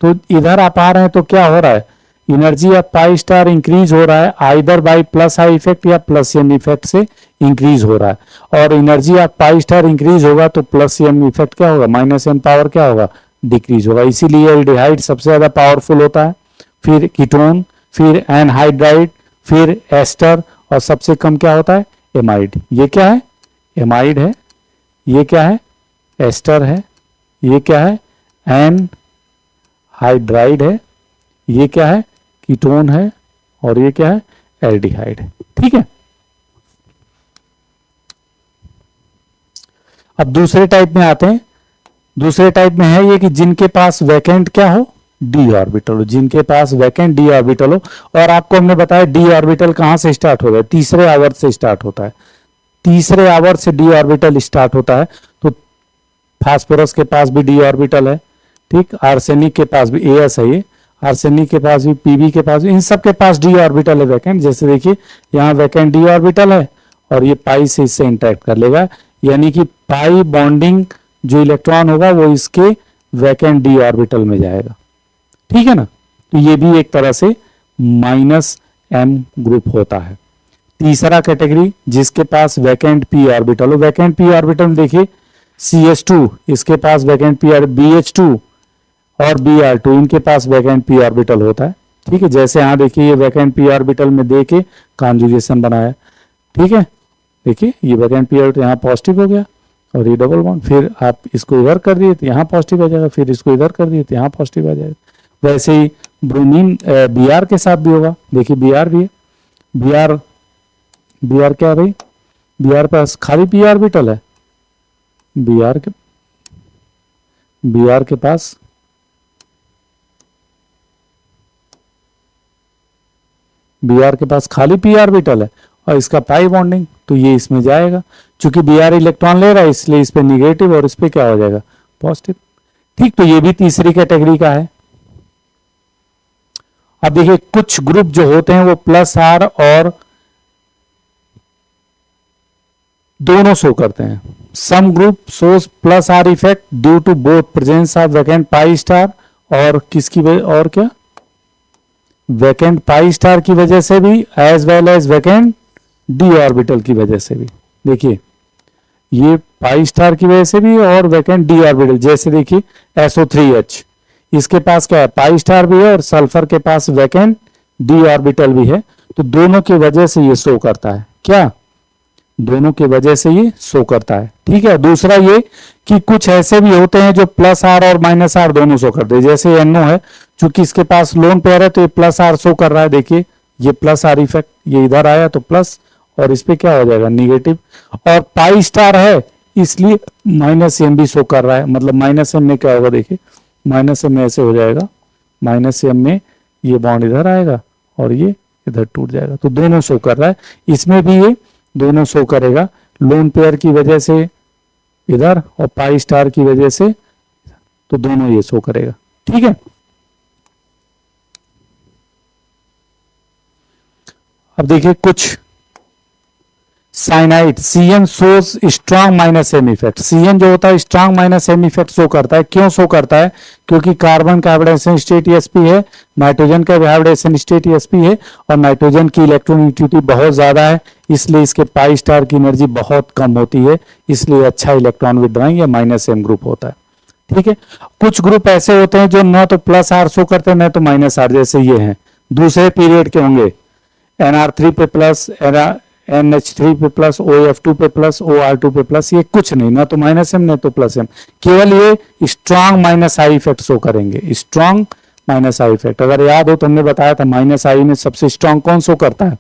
तो इधर आप आ रहे हैं तो क्या हो रहा है, energy of pi star increase हो रहा है either bye plus I effect या प्लस एम इफेक्ट से इंक्रीज हो रहा है। और energy of pi star increase होगा तो प्लस एम इफेक्ट क्या होगा, माइनस एम पावर क्या होगा, डिक्रीज होगा। इसीलिए एल्डिहाइड सबसे ज्यादा पावरफुल होता है, फिर कीटोन, फिर एनहाइड्राइड, फिर एस्टर, और सबसे कम क्या होता है, एमाइड। ये क्या है, एमाइड है, ये क्या है, एस्टर है, ये क्या है, एनहाइड्राइड है, ये क्या है, कीटोन है, और ये क्या है, एल्डिहाइड है, ठीक है। अब दूसरे टाइप में आते हैं, दूसरे टाइप में है ये कि जिनके पास वैकेंट क्या हो, डी ऑर्बिटल हो, जिनके पास वैकेंट डी ऑर्बिटल हो। और आपको हमने बताया डी ऑर्बिटल कहां से स्टार्ट होता है, तीसरे आवर्त से स्टार्ट होता है, तीसरे आवर्त से डी ऑर्बिटल स्टार्ट होता है। तो फास्फोरस के पास भी डी ऑर्बिटल है, ठीक, आर्सेनिक के पास भी, एस है ये, आर्सेनिक के पास भी, पीबी के पास भी, इन सब के पास डी ऑर्बिटल है वैकेंट। जैसे देखिए यहाँ वैकेंट डी ऑर्बिटल है और ये पाई से इससे इंटरेक्ट कर लेगा, यानी कि पाई बॉन्डिंग जो इलेक्ट्रॉन होगा वो इसके वैकेंट डी ऑर्बिटल में जाएगा, ठीक है ना। तो ये भी एक तरह से माइनस एम ग्रुप होता है। तीसरा कैटेगरी जिसके पास वैकेंट पी ऑर्बिटल हो, वैकेंट पी ऑर्बिटल में देखिए CH2 इसके पास वैकेंट पी BH2 और Br2 इनके पास वैकेंट पी ऑर्बिटल होता है, ठीक है। जैसे यहाँ देखिए ये वैकेंट पी ऑर्बिटल में दे के कॉन्जुगेशन बनाया, ठीक है। देखिए ये वैकेंट पी ऑर्बिटल यहाँ पॉजिटिव हो गया और ये डबल बॉन्ड, फिर आप इसको इधर कर दिए तो यहाँ पॉजिटिव आ जाएगा, फिर इसको इधर कर दिए तो यहाँ पॉजिटिव आ जाएगा। वैसे ही ब्रोमीन Br के साथ भी होगा, देखिए Br भी है, Br क्या है भाई, Br पास खाली पी ऑर्बिटल है, Br के पास खाली पी ऑर्बिटल है और इसका पाई बॉन्डिंग, तो ये इसमें जाएगा। चूंकि Br इलेक्ट्रॉन ले रहा है इसलिए इस पे निगेटिव और इस पे क्या हो जाएगा, पॉजिटिव, ठीक। तो ये भी तीसरी कैटेगरी का है। अब देखिए कुछ ग्रुप जो होते हैं वो प्लस आर और दोनों शो करते हैं। Some group shows plus R effect due to both presence of vacant pi star और किसकी वजह, और क्या, वैकेंट पाई स्टार की वजह से भी, as well as vacant d orbital की वजह से भी। देखिए ये पाई स्टार की वजह से भी और वैकेंट डी ऑर्बिटल, जैसे देखिए SO3H इसके पास क्या है, पाई स्टार भी है और सल्फर के पास वैकेंट डी ऑर्बिटल भी है, तो दोनों की वजह से ये शो करता है, क्या, दोनों की वजह से ये शो करता है, ठीक है। दूसरा ये कि कुछ ऐसे भी होते हैं जो प्लस आर और माइनस आर दोनों शो करते हैं, जैसे NO है, चूंकि इसके पास लोन पेयर है तो ये प्लस आर शो कर रहा है, देखिए ये प्लस आर इफेक्ट, ये इधर आया तो प्लस और इस पे क्या हो जाएगा, निगेटिव। और पाई स्टार है इसलिए माइनस एम भी शो कर रहा है, मतलब माइनस एम में क्या होगा, देखिए माइनस एम में ऐसे हो जाएगा, माइनस एम में ये बॉन्ड इधर आएगा और ये इधर टूट जाएगा, तो दोनों शो कर रहा है। इसमें भी ये दोनों शो करेगा, लोन पेयर की वजह से इधर और पाई स्टार की वजह से, तो दोनों ये शो करेगा, ठीक है। अब देखिए कुछ cyanide CN shows strong minus M effect, CN जो होता है strong minus M effect show करता है। क्यों शो करता है, क्योंकि कार्बन का हाइब्रिडेशन स्टेट sp है, नाइट्रोजन का हाइब्रिडेशन स्टेट sp है और नाइट्रोजन की इलेक्ट्रोनेगेटिविटी बहुत ज्यादा है, इसलिए इसके पाई स्टार की एनर्जी बहुत कम होती है, इसलिए अच्छा इलेक्ट्रॉन विड्रॉइंग या माइनस एम ग्रुप होता है, ठीक है। कुछ ग्रुप ऐसे होते हैं जो न तो प्लस आर शो करते हैं न तो माइनस आर, जैसे ये हैं, दूसरे पीरियड के होंगे, NR3 पे प्लस, NH3 पे प्लस, OF2 पे प्लस, OR2 पे प्लस, ये कुछ नहीं, ना तो माइनस एम ना तो प्लस एम, केवल ये strong minus I effect show करेंगे, स्ट्रांग माइनस आई इफेक्ट। अगर याद हो तो हमने बताया था माइनस आई में सबसे स्ट्रांग कौन शो करता है,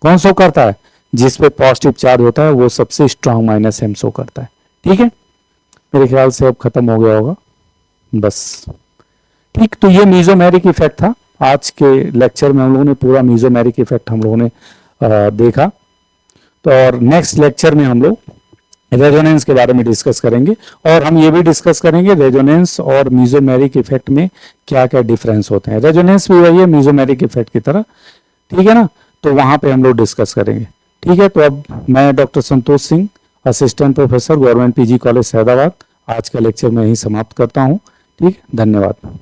कौन शो करता है, जिसपे पॉजिटिव चार्ज होता है वो सबसे स्ट्रांग माइनस एम शो करता है, ठीक है। मेरे ख्याल से अब खत्म हो गया होगा, बस ठीक। तो ये मीजोमेरिक इफेक्ट था, आज के लेक्चर में हम लोगों ने पूरा मीजोमेरिक इफेक्ट हम लोगों ने देखा। तो और नेक्स्ट लेक्चर में हम लोग रेजोनेंस के बारे में डिस्कस करेंगे और हम ये भी डिस्कस करेंगे रेजोनेंस और मीजोमेरिक इफेक्ट में क्या क्या डिफरेंस होते हैं। रेजोनेंस भी वही है मीजोमेरिक इफेक्ट की तरह, ठीक है ना, तो वहां पे हम लोग डिस्कस करेंगे, ठीक है। तो अब मैं doctor Santosh Singh, assistant professor, government PG college Saidabad, आज का लेक्चर में यही समाप्त करता हूँ, ठीक, धन्यवाद।